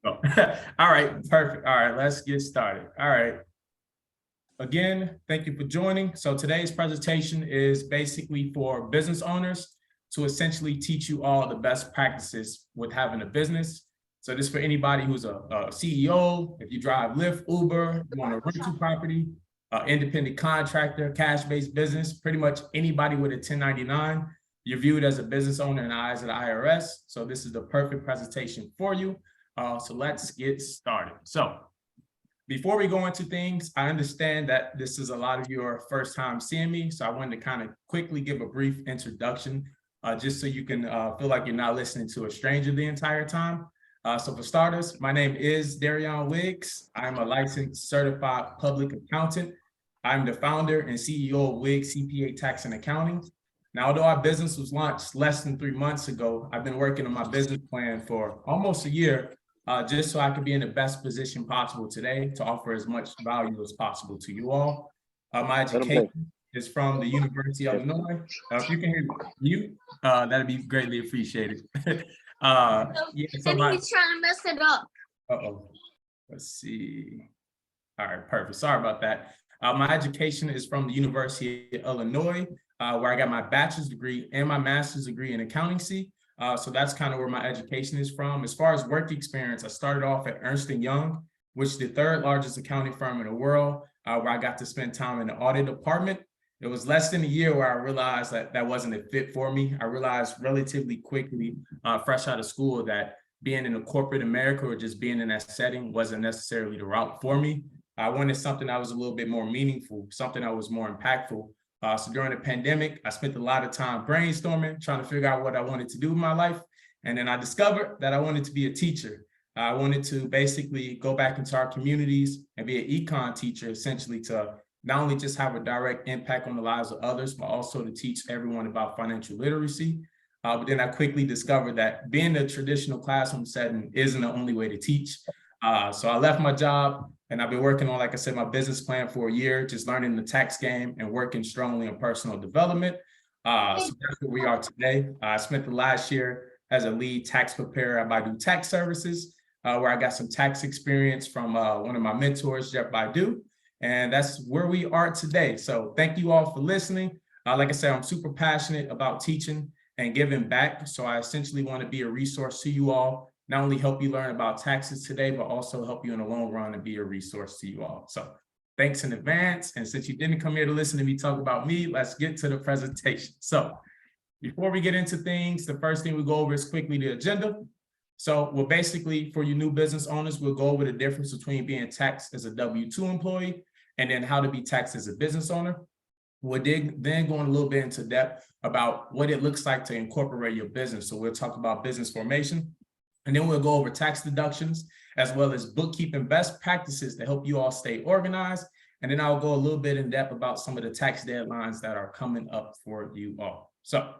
Oh. All right, perfect. All right, let's get started. All right. Again, thank you for joining. So today's presentation is basically for business owners to essentially teach you all the best practices with having a business. So this is for anybody who's a CEO, if you drive Lyft, Uber, you want a rental property, independent contractor, cash-based business, pretty much anybody with a 1099, you're viewed as a business owner in the eyes of the IRS. So this is the perfect presentation for you. So let's get started. So before we go into things, I understand that this is a lot of your first time seeing me. So I wanted to kind of quickly give a brief introduction, just so you can feel like you're not listening to a stranger the entire time. So for starters, my name is Darion Wiggs. I'm a licensed certified public accountant. I'm the founder and CEO of wiggscpa Tax and Accounting. Now, although our business was launched less than 3 months ago, I've been working on my business plan for almost a year, just so I could be in the best position possible today to offer as much value as possible to you all. My education is from the University of Illinois. If you can hear me, that'd be greatly appreciated. Yeah, so he's trying to mess it up. Let's see. All right, perfect. Sorry about that. My education is from the University of Illinois, where I got my bachelor's degree and my master's degree in accountancy. So that's kind of where my education is from. As far as work experience, I started off at Ernst & Young, which is the third largest accounting firm in the world, where I got to spend time in the audit department. It was less than a year where I realized that that wasn't a fit for me. I realized relatively quickly, fresh out of school, that being in a corporate America or just being in that setting wasn't necessarily the route for me. I wanted something that was a little bit more meaningful, something that was more impactful. So during the pandemic, I spent a lot of time brainstorming, trying to figure out what I wanted to do with my life. And then I discovered that I wanted to be a teacher. I wanted to basically go back into our communities and be an econ teacher, essentially to not only just have a direct impact on the lives of others, but also to teach everyone about financial literacy. But then I quickly discovered that being a traditional classroom setting isn't the only way to teach. So I left my job and I've been working on, like I said, my business plan for a year, just learning the tax game and working strongly on personal development. So that's where we are today. I spent the last year as a lead tax preparer at Baidu Tax Services, where I got some tax experience from one of my mentors, Jeff Baidu. And that's where we are today. So thank you all for listening. Like I said, I'm super passionate about teaching and giving back. So I essentially want to be a resource to you all, not only help you learn about taxes today, but also help you in the long run and be a resource to you all. So thanks in advance. And since you didn't come here to listen to me talk about me, let's get to the presentation. So before we get into things, the first thing we go over is quickly the agenda. So we'll basically, for you new business owners, we'll go over the difference between being taxed as a W-2 employee and then how to be taxed as a business owner. We'll then go in a little bit into depth about what it looks like to incorporate your business. So we'll talk about business formation, and then we'll go over tax deductions, as well as bookkeeping best practices to help you all stay organized. And then I'll go a little bit in depth about some of the tax deadlines that are coming up for you all. So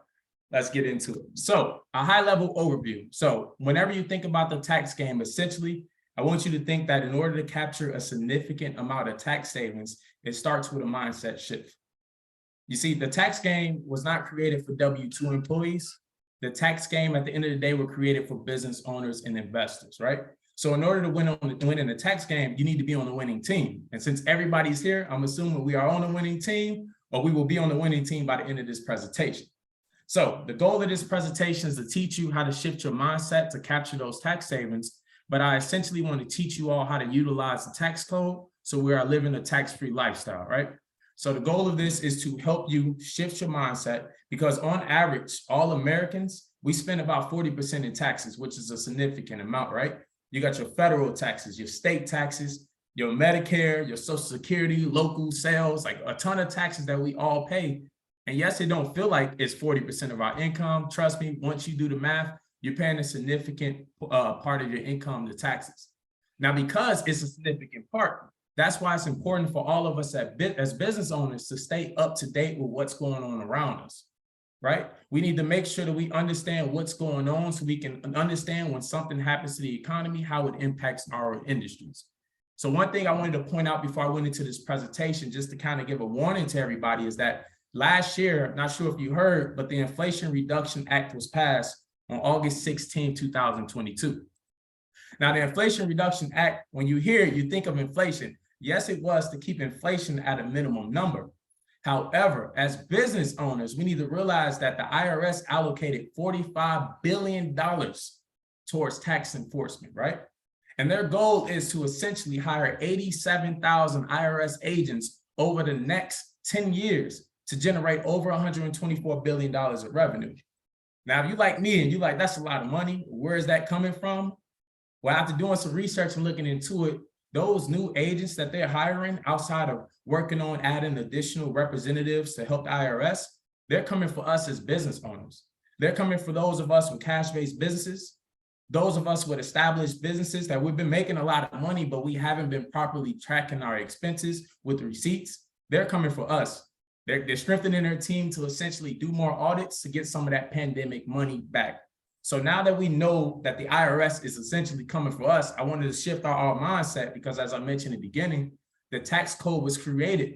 let's get into it. So a high level overview. So whenever you think about the tax game, essentially, I want you to think that in order to capture a significant amount of tax savings, it starts with a mindset shift. You see, the tax game was not created for W-2 employees. The tax game at the end of the day were created for business owners and investors, right? So in order to win in the tax game, you need to be on the winning team. And since everybody's here, I'm assuming we are on the winning team, or we will be on the winning team by the end of this presentation. So the goal of this presentation is to teach you how to shift your mindset to capture those tax savings. But I essentially want to teach you all how to utilize the tax code so we are living a tax-free lifestyle, right? So the goal of this is to help you shift your mindset, because on average, all Americans, we spend about 40% in taxes, which is a significant amount, right? You got your federal taxes, your state taxes, your Medicare, your Social Security, local sales, like a ton of taxes that we all pay. And yes, it don't feel like it's 40% of our income. Trust me, once you do the math, you're paying a significant part of your income to taxes. Now, because it's a significant part, that's why it's important for all of us as business owners to stay up to date with what's going on around us, right? We need to make sure that we understand what's going on so we can understand when something happens to the economy, how it impacts our industries. So one thing I wanted to point out before I went into this presentation, just to kind of give a warning to everybody, is that last year, not sure if you heard, but the Inflation Reduction Act was passed on August 16, 2022. Now, the Inflation Reduction Act, when you hear it, you think of inflation. Yes, it was to keep inflation at a minimum number. However, as business owners, we need to realize that the IRS allocated $45 billion towards tax enforcement, right? And their goal is to essentially hire 87,000 IRS agents over the next 10 years to generate over $124 billion of revenue. Now, if you like me and you like, that's a lot of money, where is that coming from? Well, after doing some research and looking into it, those new agents that they're hiring outside of working on adding additional representatives to help the IRS, they're coming for us as business owners. They're coming for those of us with cash-based businesses, those of us with established businesses that we've been making a lot of money, but we haven't been properly tracking our expenses with receipts. They're coming for us. They're strengthening their team to essentially do more audits to get some of that pandemic money back. So now that we know that the IRS is essentially coming for us, I wanted to shift our mindset because, as I mentioned in the beginning, the tax code was created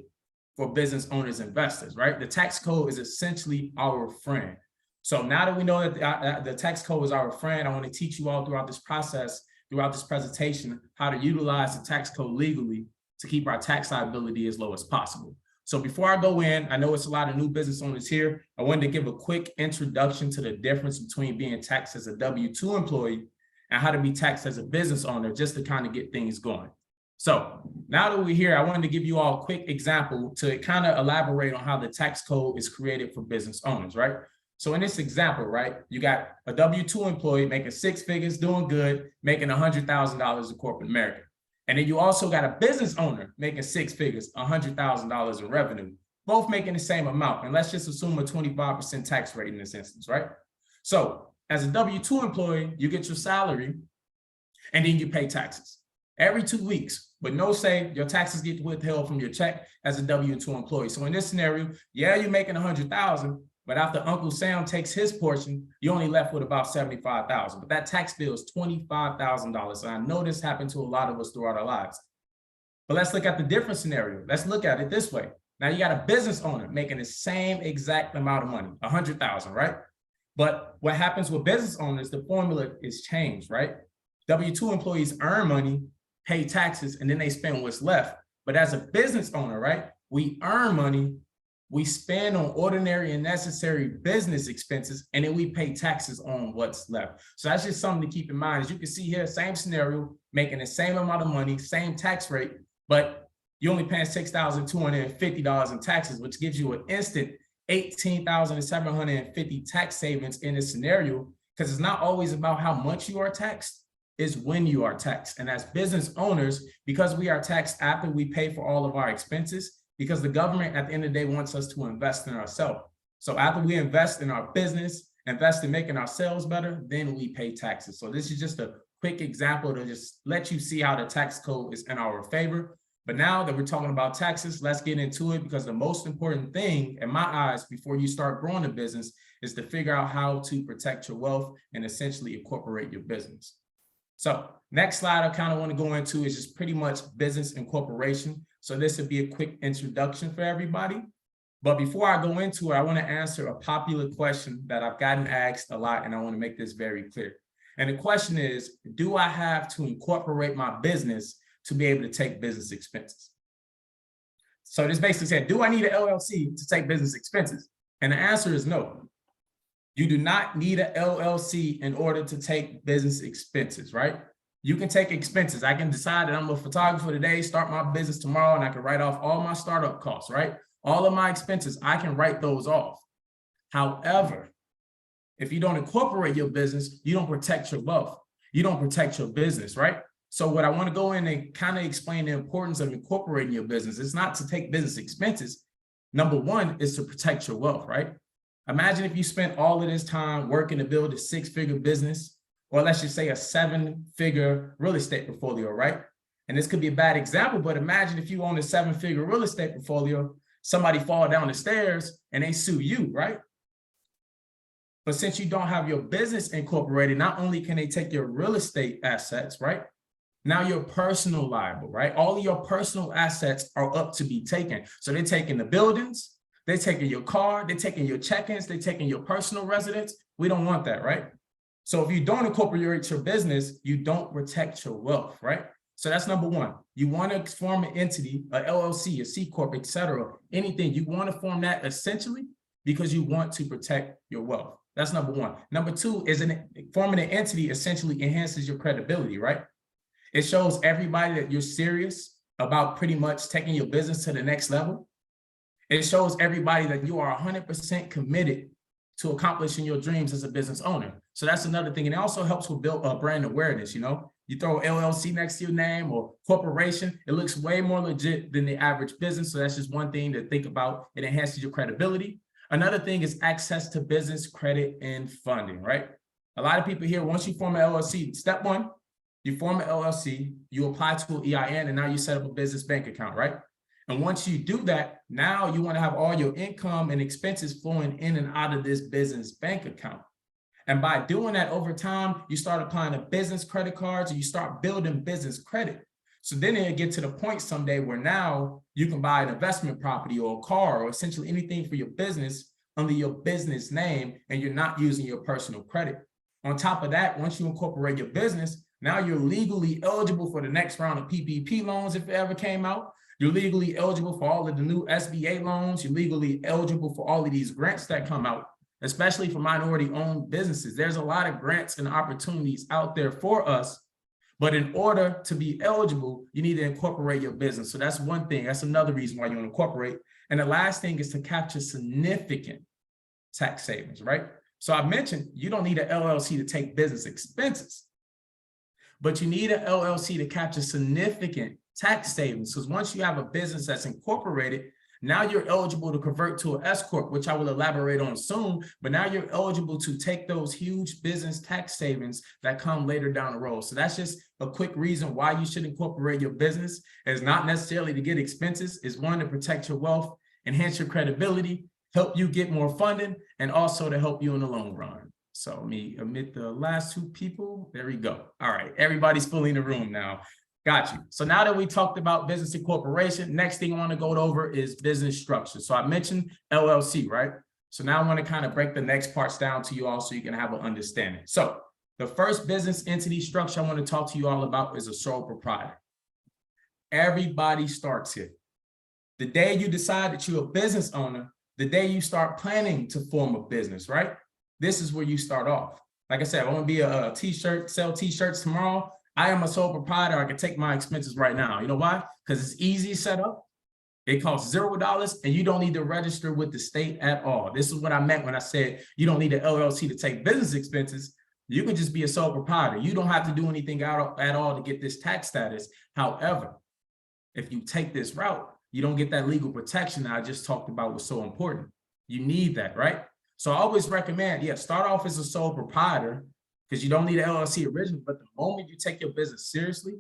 for business owners, investors, right? The tax code is essentially our friend. So now that we know that the tax code is our friend, I want to teach you all throughout this process, throughout this presentation, how to utilize the tax code legally to keep our tax liability as low as possible. So before I go in, I know it's a lot of new business owners here. I wanted to give a quick introduction to the difference between being taxed as a W-2 employee and how to be taxed as a business owner, just to kind of get things going. So now that we're here, I wanted to give you all a quick example to kind of elaborate on how the tax code is created for business owners, right? So in this example, right, you got a W-2 employee making 6 figures, doing good, making $100,000 in corporate America. And then you also got a business owner making 6 figures, $100,000 in revenue, both making the same amount. And let's just assume a 25% tax rate in this instance, right? So as a W-2 employee, you get your salary and then you pay taxes every 2 weeks, but no say your taxes get withheld from your check as a W-2 employee. So in this scenario, yeah, you're making 100,000, but after Uncle Sam takes his portion, you're only left with about 75,000. But that tax bill is $25,000. And I know this happened to a lot of us throughout our lives. But let's look at the different scenario. Let's look at it this way. Now you got a business owner making the same exact amount of money, 100,000, right? But what happens with business owners, the formula is changed, right? W-2 employees earn money, pay taxes, and then they spend what's left. But as a business owner, right, we earn money, we spend on ordinary and necessary business expenses, and then we pay taxes on what's left. So that's just something to keep in mind. As you can see here, same scenario, making the same amount of money, same tax rate, but you're only paying $6,250 in taxes, which gives you an instant $18,750 tax savings in this scenario, because it's not always about how much you are taxed, it's when you are taxed. And as business owners, because we are taxed after we pay for all of our expenses, because the government at the end of the day wants us to invest in ourselves. So after we invest in our business, invest in making ourselves better, then we pay taxes. So this is just a quick example to just let you see how the tax code is in our favor. But now that we're talking about taxes, let's get into it, because the most important thing in my eyes before you start growing a business is to figure out how to protect your wealth and essentially incorporate your business. So next slide I kind of want to go into is just pretty much business incorporation. So this would be a quick introduction for everybody. But before I go into it, I want to answer a popular question that I've gotten asked a lot, and I want to make this very clear. And the question is, do I have to incorporate my business to be able to take business expenses? So this basically said, do I need an LLC to take business expenses? And the answer is no. You do not need an LLC in order to take business expenses, right? You can take expenses. I can decide that I'm a photographer today, start my business tomorrow, and I can write off all my startup costs, right? All of my expenses, I can write those off. However, if you don't incorporate your business, you don't protect your wealth. You don't protect your business, right? So what I want to go in and kind of explain the importance of incorporating your business. It's not to take business expenses. Number one is to protect your wealth, right? Imagine if you spent all of this time working to build a 6-figure business, or let's just say a 7-figure real estate portfolio, right? And this could be a bad example, but imagine if you own a 7-figure real estate portfolio, somebody fall down the stairs and they sue you, right? But since you don't have your business incorporated, not only can they take your real estate assets, right? Now you're personal liable, right? All of your personal assets are up to be taken. So they're taking the buildings, they're taking your car, they're taking your check-ins, they're taking your personal residence. We don't want that, right? So if you don't incorporate your business, you don't protect your wealth, right? So that's number one. You want to form an entity, a LLC, a C Corp, et cetera, anything. You want to form that essentially because you want to protect your wealth. That's number one. Number two is forming an entity essentially enhances your credibility, right? It shows everybody that you're serious about pretty much taking your business to the next level. It shows everybody that you are 100% committed to accomplishing your dreams as a business owner. So that's another thing. And it also helps with build brand awareness. You know, you throw LLC next to your name or corporation, it looks way more legit than the average business. So that's just one thing to think about. It enhances your credibility. Another thing is access to business credit and funding, right? A lot of people here, once you form an LLC, step one, you form an LLC, you apply to an EIN, and now you set up a business bank account, right? And once you do that, now you want to have all your income and expenses flowing in and out of this business bank account. And by doing that over time, you start applying to business credit cards and you start building business credit. So then it'll get to the point someday where now you can buy an investment property or a car or essentially anything for your business under your business name, and you're not using your personal credit. On top of that, once you incorporate your business, now you're legally eligible for the next round of PPP loans if it ever came out. You're legally eligible for all of the new SBA loans. You're legally eligible for all of these grants that come out, especially for minority-owned businesses. There's a lot of grants and opportunities out there for us, but in order to be eligible, you need to incorporate your business. So that's one thing. That's another reason why you want to incorporate. And the last thing is to capture significant tax savings, right? So I mentioned you don't need an LLC to take business expenses, but you need an LLC to capture significant tax savings, because once you have a business that's incorporated, now you're eligible to convert to an S Corp, which I will elaborate on soon, but now you're eligible to take those huge business tax savings that come later down the road. So that's just a quick reason why you should incorporate your business. It's not necessarily to get expenses. It's one, to protect your wealth, enhance your credibility, help you get more funding, and also to help you in the long run. So let me omit the last two people. There we go. All right, everybody's fully in the room now. Got you. So now that we talked about business incorporation, next thing I want to go over is business structure. So I mentioned LLC, right? So now I want to kind of break the next parts down to you all so you can have an understanding. So the first business entity structure I want to talk to you all about is a sole proprietor. Everybody starts here. The day you decide that you're a business owner, the day you start planning to form a business, right? This is where you start off. Like I said, I want to be a t-shirt, sell t-shirts tomorrow. I am a sole proprietor. I can take my expenses right now. You know why? Because it's easy to set up. It costs $0 and you don't need to register with the state at all. This is what I meant when I said you don't need an LLC to take business expenses. You can just be a sole proprietor. You don't have to do anything at all to get this tax status. However, if you take this route, you don't get that legal protection that I just talked about was so important. You need that, right? So I always recommend, start off as a sole proprietor, because you don't need an LLC originally, but the moment you take your business seriously,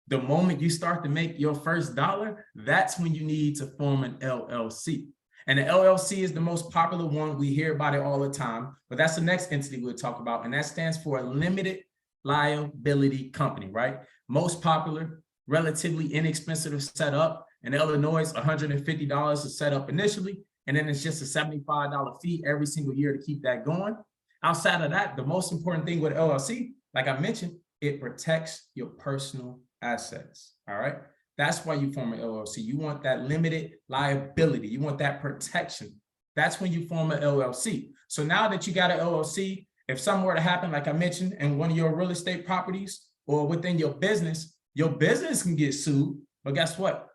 the moment you start to make your first dollar, that's when you need to form an LLC. And the LLC is the most popular one. We hear about it all the time, but that's the next entity we'll talk about. And that stands for a limited liability company, right? Most popular, relatively inexpensive to set up. In Illinois, it's $150 to set up initially. And then it's just a $75 fee every single year to keep that going. Outside of that, the most important thing with LLC, like I mentioned, it protects your personal assets, all right? That's why you form an LLC. You want that limited liability. You want that protection. That's when you form an LLC. So now that you got an LLC, if something were to happen, like I mentioned, in one of your real estate properties or within your business can get sued. But guess what?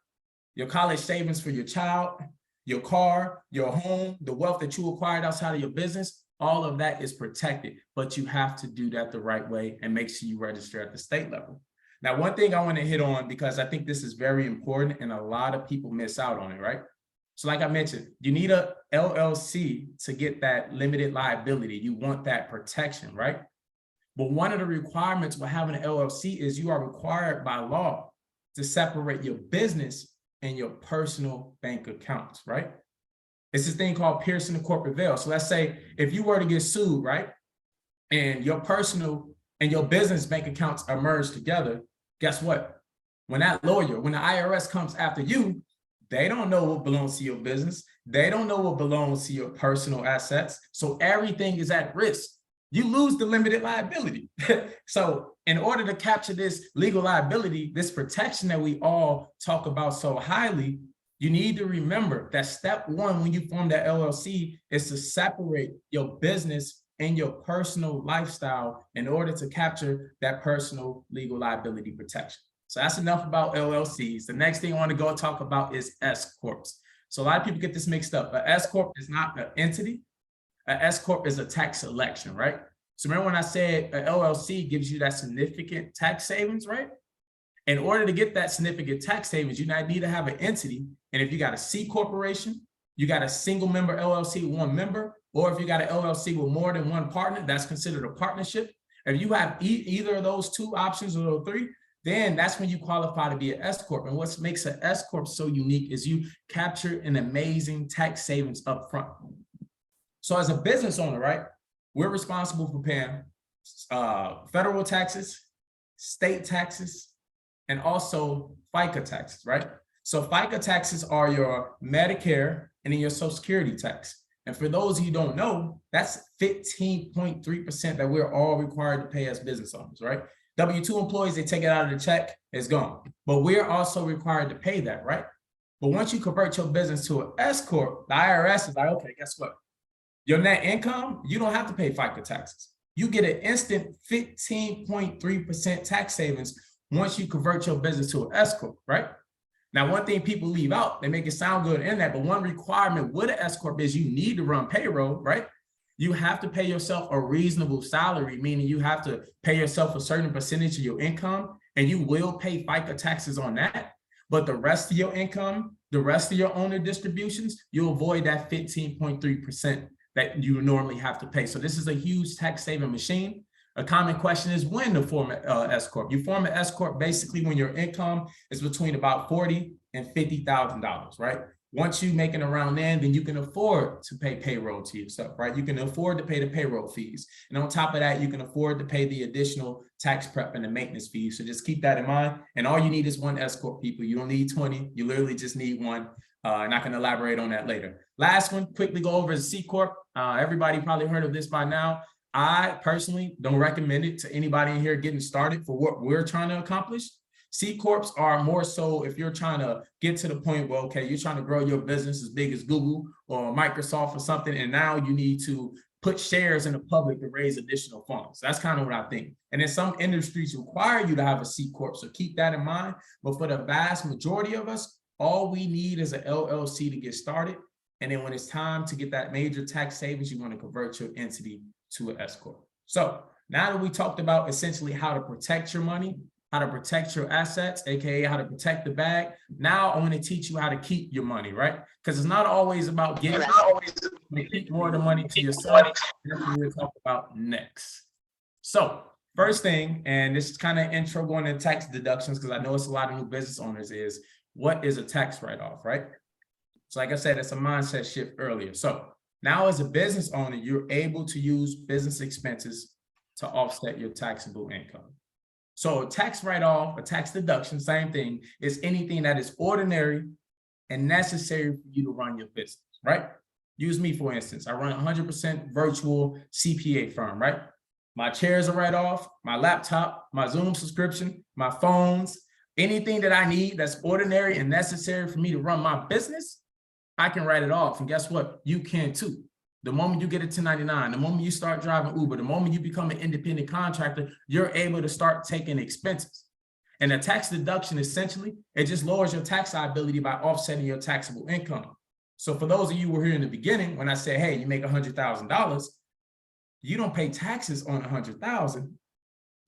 Your college savings for your child, your car, your home, the wealth that you acquired outside of your business, all of that is protected, but you have to do that the right way and make sure you register at the state level. Now, one thing I want to hit on, because I think this is very important and a lot of people miss out on it, right? So like I mentioned, you need a LLC to get that limited liability. You want that protection, right? But one of the requirements for having an LLC is you are required by law to separate your business and your personal bank accounts, right? It's this thing called piercing the corporate veil. So let's say if you were to get sued, right? And your personal and your business bank accounts are merged together, guess what? When the IRS comes after you, they don't know what belongs to your business. They don't know what belongs to your personal assets. So everything is at risk. you lose the limited liability. So in order to capture this legal liability, this protection that we all talk about so highly, you need to remember that step one when you form that LLC is to separate your business and your personal lifestyle in order to capture that personal legal liability protection. So that's enough about LLCs. The next thing I want to go talk about is S Corps. So a lot of people get this mixed up. An S Corp is not an entity. An S Corp is a tax selection, right? So remember when I said an LLC gives you that significant tax savings, right? In order to get that significant tax savings, you need to have an entity. And if you got a C corporation, you got a single member LLC with one member, or if you got an LLC with more than one partner, that's considered a partnership. If you have either of those two options or those three, then that's when you qualify to be an S Corp. And what makes an S Corp so unique is you capture an amazing tax savings up front. So as a business owner, right, we're responsible for paying federal taxes, state taxes, and also FICA taxes, right? So FICA taxes are your Medicare and then your Social Security tax. And for those of you who don't know, that's 15.3% that we're all required to pay as business owners, right? W-2 employees, they take it out of the check, it's gone. But we're also required to pay that, right? But once you convert your business to an S Corp, the IRS is like, okay, guess what? Your net income, you don't have to pay FICA taxes. You get an instant 15.3% tax savings once you convert your business to an S Corp, right? Now, one thing people leave out, they make it sound good in that, but one requirement with an S Corp is you need to run payroll, right? You have to pay yourself a reasonable salary, meaning you have to pay yourself a certain percentage of your income, and you will pay FICA taxes on that. But the rest of your income, the rest of your owner distributions, you avoid that 15.3% that you normally have to pay. So this is a huge tax saving machine. A common question is when to form an S Corp. You form an S Corp basically when your income is between about $40,000 and $50,000, right? Once you make it around then you can afford to pay payroll to yourself, right? You can afford to pay the payroll fees. And on top of that, you can afford to pay the additional tax prep and the maintenance fees. So just keep that in mind. And all you need is one S Corp, people. You don't need 20. You literally just need one. And I can elaborate on that later. Last one, quickly go over is C Corp. Everybody probably heard of this by now. I personally don't recommend it to anybody in here getting started for what we're trying to accomplish. C Corps are more so if you're trying to get to the point where, okay, you're trying to grow your business as big as Google or Microsoft or something, and now you need to put shares in the public to raise additional funds. That's kind of what I think. And then some industries require you to have a C Corp, so keep that in mind. But for the vast majority of us, all we need is an LLC to get started. And then when it's time to get that major tax savings, you want to convert your entity to an S Corp. So now that we talked about essentially how to protect your money, how to protect your assets, AKA how to protect the bag, now I want to teach you how to keep your money, right? Because it's not always about giving, you keep more of the money to yourself. That's what we'll talk about next. So first thing, and this is kind of intro going to tax deductions, because I know it's a lot of new business owners, is what is a tax write-off, right? So like I said, it's a mindset shift earlier. So now as a business owner, you're able to use business expenses to offset your taxable income. So a tax write-off, a tax deduction, same thing, is anything that is ordinary and necessary for you to run your business, right? Use me, for instance. I run a 100% virtual CPA firm, right? My chairs are write-off, my laptop, my Zoom subscription, my phones, anything that I need that's ordinary and necessary for me to run my business, I can write it off. And guess what? You can too. The moment you get a 1099, the moment you start driving Uber, the moment you become an independent contractor, you're able to start taking expenses. And a tax deduction, essentially, it just lowers your tax liability by offsetting your taxable income. So for those of you who were here in the beginning, when I say, hey, you make $100,000, you don't pay taxes on $100,000.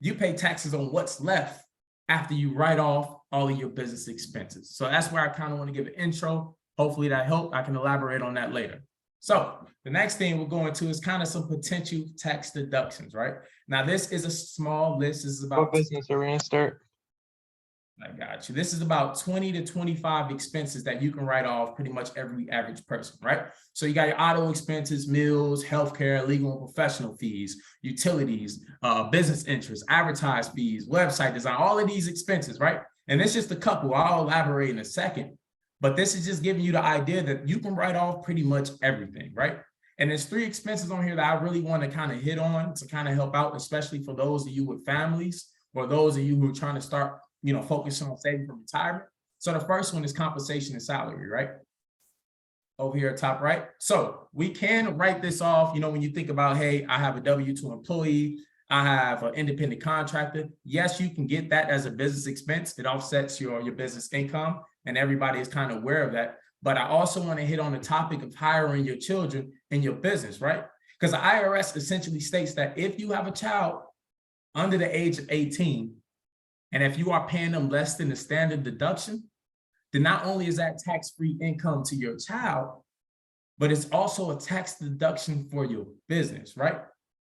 You pay taxes on what's left after you write off all of your business expenses. So that's where I kind of want to give an intro. Hopefully that helped. I can elaborate on that later. So the next thing we're going to is kind of some potential tax deductions, right? Now, this is a small list. This is about— What business are we gonna start? I got you. This is about 20 to 25 expenses that you can write off pretty much every average person, right? So you got your auto expenses, meals, healthcare, legal and professional fees, utilities, business interests, advertised fees, website design, all of these expenses, right? And it's just a couple. I'll elaborate in a second. But this is just giving you the idea that you can write off pretty much everything, right? And there's 3 expenses on here that I really want to kind of hit on to kind of help out, especially for those of you with families or those of you who are trying to start, focusing on saving for retirement. So the first one is compensation and salary, right? Over here at top right. So we can write this off, when you think about, hey, I have a W-2 employee, I have an independent contractor. Yes, you can get that as a business expense. It offsets your business income, and everybody is kind of aware of that. But I also want to hit on the topic of hiring your children in your business, right? Because the IRS essentially states that if you have a child under the age of 18, and if you are paying them less than the standard deduction, then not only is that tax-free income to your child, but it's also a tax deduction for your business, right?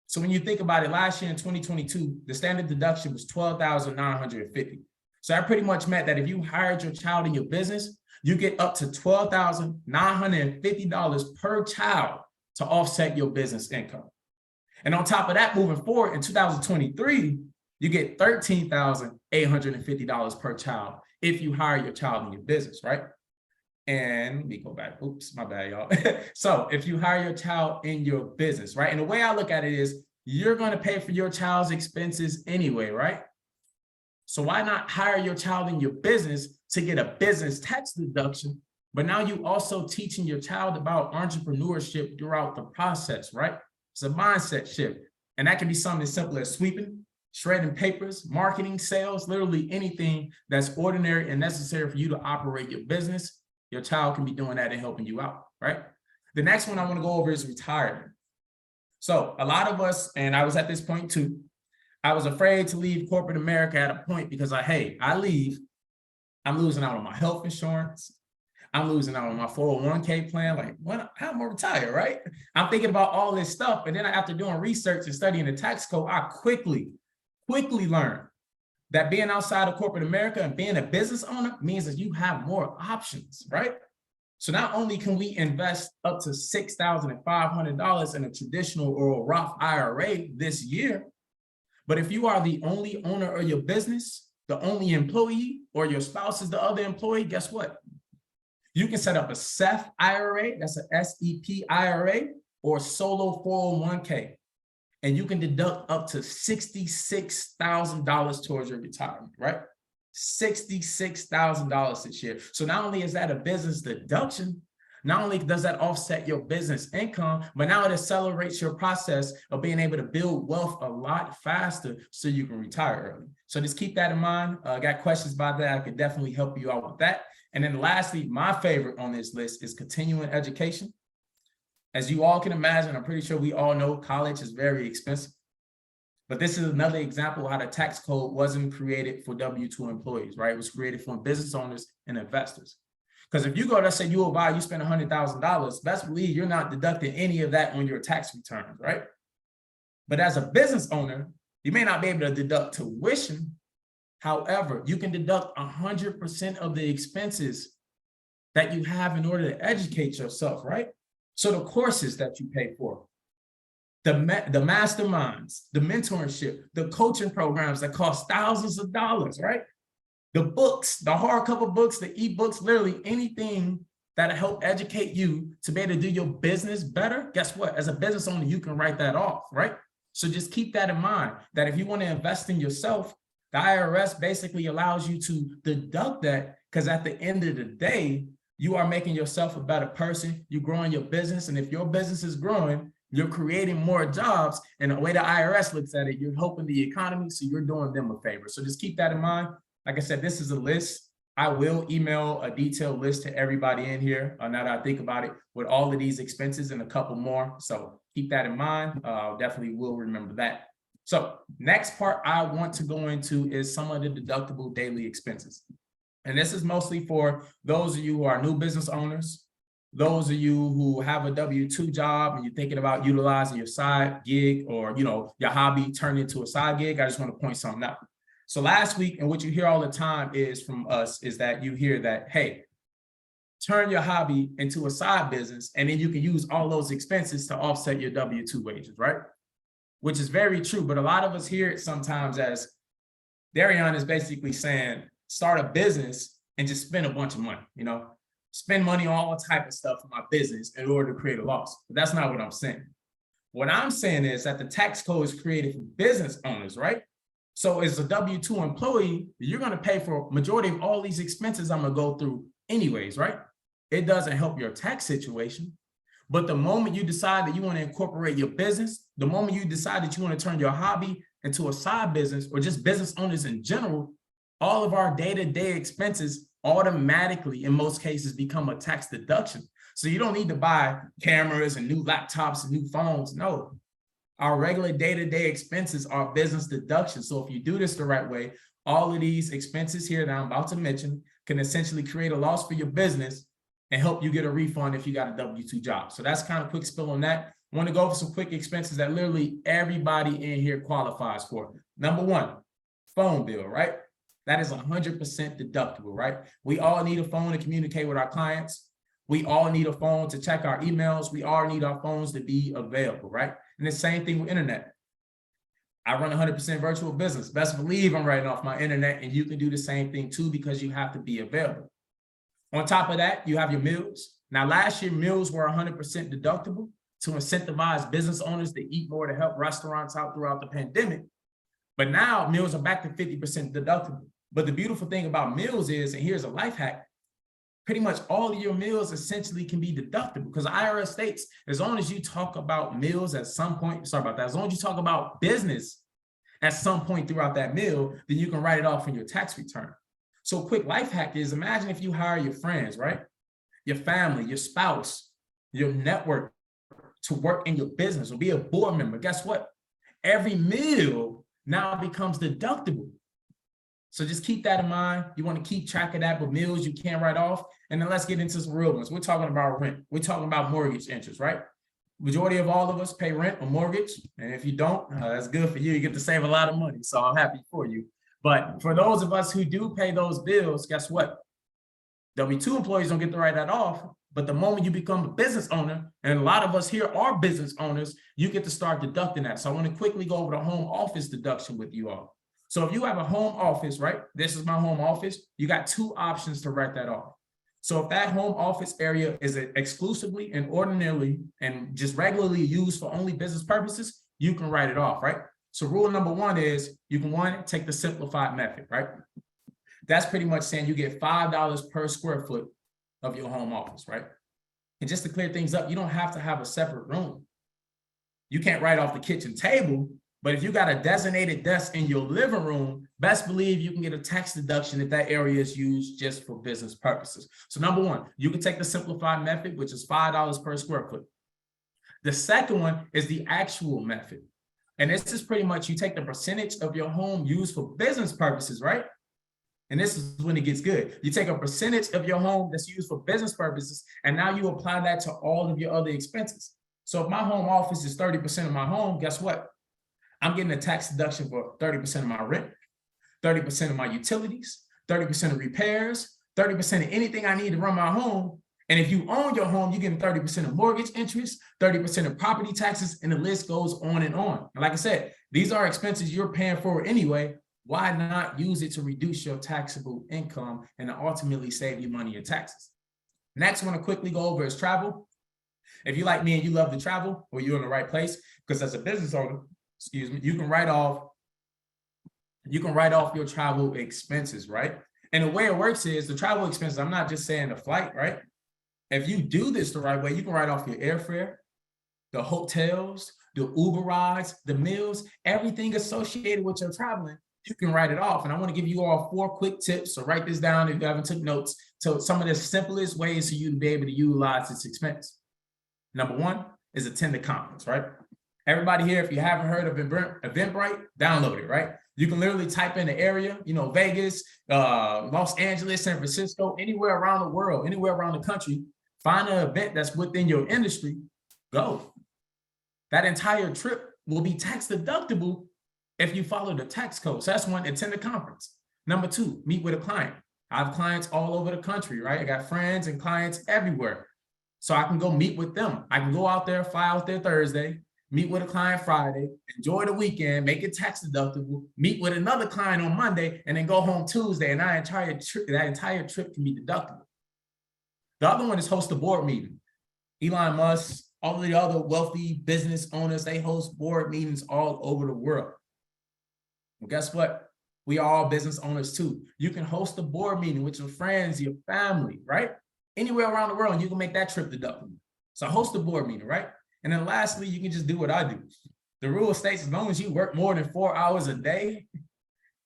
So when you think about it, last year in 2022, the standard deduction was $12,950. So that pretty much meant that if you hired your child in your business, you get up to $12,950 per child to offset your business income. And on top of that, moving forward in 2023, you get $13,850 per child if you hire your child in your business, right? And let me go back. Oops, my bad, y'all. So if you hire your child in your business, right? And the way I look at it is you're going to pay for your child's expenses anyway, right? So why not hire your child in your business to get a business tax deduction? But now you also teaching your child about entrepreneurship throughout the process, right? It's a mindset shift. And that can be something as simple as sweeping, shredding papers, marketing, sales, literally anything that's ordinary and necessary for you to operate your business. Your child can be doing that and helping you out, right? The next one I want to go over is retirement. So a lot of us, and I was at this point too, I was afraid to leave corporate America at a point because I leave, I'm losing out on my health insurance. I'm losing out on my 401k plan. Like, how am I retire, right? I'm thinking about all this stuff. And then after doing research and studying the tax code, I quickly learned that being outside of corporate America and being a business owner means that you have more options, right? So not only can we invest up to $6,500 in a traditional or a Roth IRA this year, but if you are the only owner of your business, the only employee, or your spouse is the other employee, guess what? You can set up a SEP IRA, that's a SEP IRA, or solo 401k. And you can deduct up to $66,000 towards your retirement, right? $66,000 this year. So not only is that a business deduction, not only does that offset your business income, but now it accelerates your process of being able to build wealth a lot faster so you can retire early. So just keep that in mind. Got questions about that? I could definitely help you out with that. And then lastly, my favorite on this list is continuing education. As you all can imagine, I'm pretty sure we all know college is very expensive. But this is another example of how the tax code wasn't created for W-2 employees, right? It was created for business owners and investors. Because if you go, let's say you spend $100,000, best believe you're not deducting any of that on your tax returns, right? But as a business owner, you may not be able to deduct tuition. However, you can deduct 100% of the expenses that you have in order to educate yourself, right? So the courses that you pay for, the masterminds, the mentorship, the coaching programs that cost thousands of dollars, right? The books, the hardcover books, the ebooks, literally anything that'll help educate you to be able to do your business better. Guess what? As a business owner, you can write that off, right? So just keep that in mind, that if you want to invest in yourself, the IRS basically allows you to deduct that, because at the end of the day, you are making yourself a better person. You're growing your business. And if your business is growing, you're creating more jobs. And the way the IRS looks at it, you're helping the economy. So you're doing them a favor. So just keep that in mind. Like I said, this is a list. I will email a detailed list to everybody in here, now that I think about it, with all of these expenses and a couple more. So keep that in mind. Definitely will remember that. So next part I want to go into is some of the deductible daily expenses. And this is mostly for those of you who are new business owners, those of you who have a W-2 job and you're thinking about utilizing your side gig or, your hobby turned into a side gig. I just want to point something out. So last week, and what you hear all the time is from us, is that you hear that, hey, turn your hobby into a side business, and then you can use all those expenses to offset your W-2 wages, right? Which is very true. But a lot of us hear it sometimes as Darian is basically saying, start a business and just spend a bunch of money, spend money on all type of stuff for my business in order to create a loss. But that's not what I'm saying. What I'm saying is that the tax code is created for business owners, right? So as a W-2 employee, you're going to pay for majority of all these expenses I'm going to go through anyways, right? It doesn't help your tax situation. But the moment you decide that you want to incorporate your business, the moment you decide that you want to turn your hobby into a side business, or just business owners in general, all of our day-to-day expenses automatically, in most cases, become a tax deduction. So you don't need to buy cameras and new laptops and new phones. No, our regular day-to-day expenses are business deductions. So if you do this the right way, all of these expenses here that I'm about to mention can essentially create a loss for your business and help you get a refund if you got a W-2 job. So that's kind of quick spill on that. I want to go over some quick expenses that literally everybody in here qualifies for. Number one, phone bill, right? That is 100% deductible, right? We all need a phone to communicate with our clients. We all need a phone to check our emails. We all need our phones to be available, right? And the same thing with internet. I run 100% virtual business. Best believe I'm writing off my internet, and you can do the same thing too because you have to be available. On top of that, you have your meals. Now, last year, meals were 100% deductible to incentivize business owners to eat more to help restaurants out throughout the pandemic. But now meals are back to 50% deductible. But the beautiful thing about meals is, and here's a life hack, pretty much all of your meals essentially can be deductible because the IRS states, as long as you talk about meals at some point, sorry about that, as long as you talk about business at some point throughout that meal, then you can write it off in your tax return. So a quick life hack is, imagine if you hire your friends, right? Your family, your spouse, your network to work in your business or be a board member. Guess what? Every meal now becomes deductible. So just keep that in mind. You want to keep track of that, but meals you can't write off. And then let's get into some real ones. We're talking about rent. We're talking about mortgage interest, right? Majority of all of us pay rent or mortgage. And if you don't, that's good for you. You get to save a lot of money. So I'm happy for you. But for those of us who do pay those bills, guess what? W-2 employees don't get to write that off. But the moment you become a business owner, and a lot of us here are business owners, you get to start deducting that. So I want to quickly go over the home office deduction with you all. So if you have a home office, right? This is my home office. You got two options to write that off. So if that home office area is exclusively and ordinarily and just regularly used for only business purposes, you can write it off, right? So rule number one is you can take the simplified method, right? That's pretty much saying you get $5 per square foot of your home office, right? And just to clear things up, you don't have to have a separate room. You can't write off the kitchen table, but if you got a designated desk in your living room, best believe you can get a tax deduction if that area is used just for business purposes. So number one, you can take the simplified method, which is $5 per square foot. The second one is the actual method. And this is pretty much you take the percentage of your home used for business purposes, right? And this is when it gets good. You take a percentage of your home that's used for business purposes, and now you apply that to all of your other expenses. So if my home office is 30% of my home, guess what? I'm getting a tax deduction for 30% of my rent, 30% of my utilities, 30% of repairs, 30% of anything I need to run my home. And if you own your home, you're getting 30% of mortgage interest, 30% of property taxes, and the list goes on and on. And like I said, these are expenses you're paying for anyway. Why not use it to reduce your taxable income and to ultimately save you money in taxes? Next, I want to quickly go over is travel. If you like me and you love to travel, well, you're in the right place, because as a business owner, excuse me, you can write off your travel expenses, right? And the way it works is the travel expenses, I'm not just saying the flight, right? If you do this the right way, you can write off your airfare, the hotels, the Uber rides, the meals, everything associated with your traveling, you can write it off. And I want to give you all 4 quick tips. So write this down if you haven't took notes. So some of the simplest ways for you to be able to utilize this expense. Number 1 is attend the conference, right? Everybody here, if you haven't heard of Eventbrite, download it, right? You can literally type in the area, Vegas, Los Angeles, San Francisco, anywhere around the world, anywhere around the country, find an event that's within your industry, go. That entire trip will be tax deductible if you follow the tax code. So that's 1, attend the conference. Number 2, meet with a client. I have clients all over the country, right? I got friends and clients everywhere. So I can go meet with them. I can go out there, fly out there Thursday, meet with a client Friday, enjoy the weekend, make it tax deductible, meet with another client on Monday, and then go home Tuesday, and that entire trip can be deductible. The other one is host a board meeting. Elon Musk, all of the other wealthy business owners, they host board meetings all over the world. Well, guess what? We are all business owners too. You can host a board meeting with your friends, your family, right? Anywhere around the world, you can make that trip deductible. So host a board meeting, right? And then lastly, you can just do what I do. The rule states as long as you work more than 4 hours a day,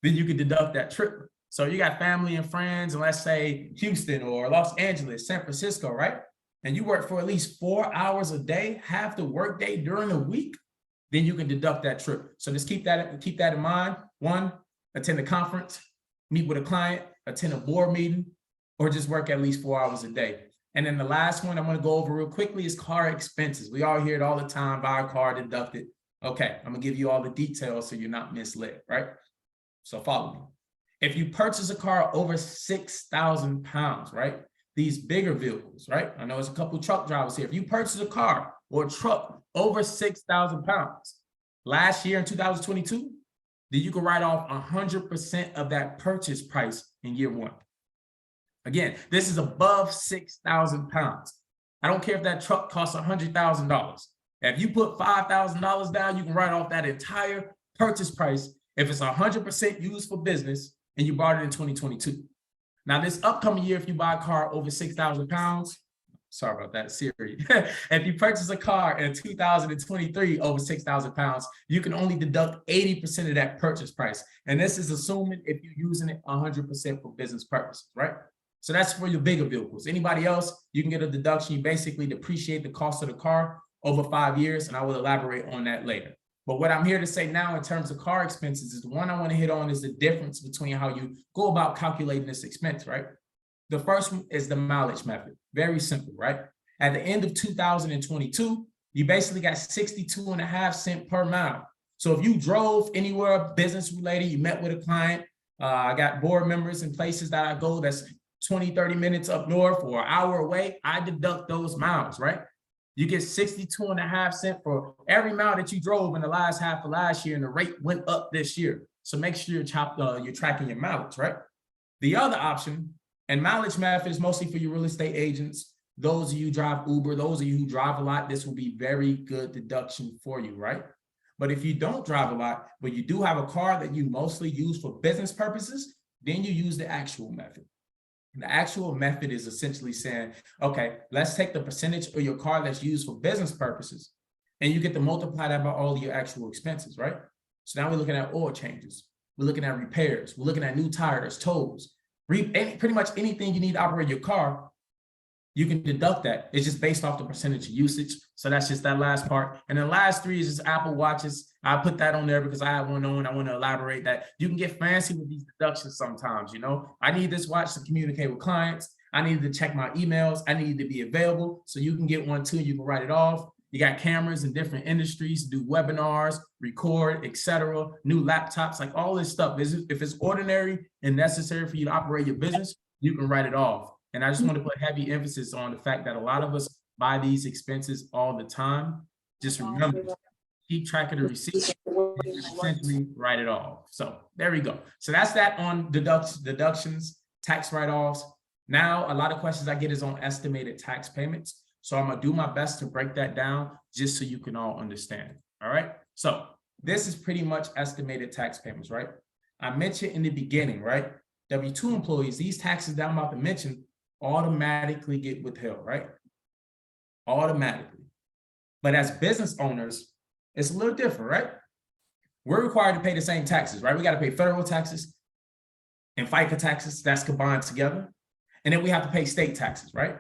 then you can deduct that trip. So you got family and friends, and let's say Houston or Los Angeles, San Francisco, right? And you work for at least 4 hours a day, half the workday during the week, then you can deduct that trip. So just keep that in mind. One, attend a conference, meet with a client, attend a board meeting, or just work at least 4 hours a day. And then the last one I'm going to go over real quickly is car expenses. We all hear it all the time, buy a car, deduct it. Okay, I'm going to give you all the details so you're not misled, right? So follow me. If you purchase a car over 6,000 pounds, right? These bigger vehicles, right? I know there's a couple truck drivers here. If you purchase a car or a truck over 6,000 pounds last year in 2022, then you can write off 100% of that purchase price in year one. Again, this is above 6,000 pounds. I don't care if that truck costs $100,000. If you put $5,000 down, you can write off that entire purchase price if it's 100% used for business and you bought it in 2022. Now, this upcoming year, if you buy a car over 6,000 pounds, sorry about that, Siri. If you purchase a car in 2023 over 6,000 pounds, you can only deduct 80% of that purchase price. And this is assuming if you're using it 100% for business purposes, right? So that's for your bigger vehicles. Anybody else, you can get a deduction. You basically depreciate the cost of the car over 5 years, and I will elaborate on that later. But what I'm here to say now in terms of car expenses is the one I want to hit on is the difference between how you go about calculating this expense, right? The first one is the mileage method. Very simple, right? At the end of 2022, you basically got 62.5 cents per mile. So if you drove anywhere business related, you met with a client, I got board members in places that I go that's 20, 30 minutes up north or an hour away, I deduct those miles, right? You get 62.5 cents for every mile that you drove in the last half of last year, and the rate went up this year. So make sure you're tracking your mileage, right? The other option, and mileage method is mostly for your real estate agents, those of you who drive Uber, those of you who drive a lot, this will be very good deduction for you, right? But if you don't drive a lot, but you do have a car that you mostly use for business purposes, then you use the actual method. The actual method is essentially saying, okay, let's take the percentage of your car that's used for business purposes, and you get to multiply that by all of your actual expenses, right? So now we're looking at oil changes. We're looking at repairs. We're looking at new tires, tolls, pretty much anything you need to operate your car, you can deduct that. It's just based off the percentage of usage. So that's just that last part. And the last three is just Apple Watches. I put that on there because I have one on. I want to elaborate that you can get fancy with these deductions sometimes. You know, I need this watch to communicate with clients. I need to check my emails. I need to be available. So you can get one too. You can write it off. You got cameras in different industries, do webinars, record, etc. New laptops, like all this stuff. If it's ordinary and necessary for you to operate your business, you can write it off. And I just want to put heavy emphasis on the fact that a lot of us buy these expenses all the time. Just remember, keep track of the receipts and essentially write it off. So there we go. So that's that on deductions, tax write-offs. Now, a lot of questions I get is on estimated tax payments. So I'm going to do my best to break that down just so you can all understand. All right. So this is pretty much estimated tax payments, right? I mentioned in the beginning, right? W-2 employees, these taxes that I'm about to mention automatically get withheld, right? Automatically. But as business owners, it's a little different, right? We're required to pay the same taxes, right? We got to pay federal taxes and FICA taxes, that's combined together. And then we have to pay state taxes, right?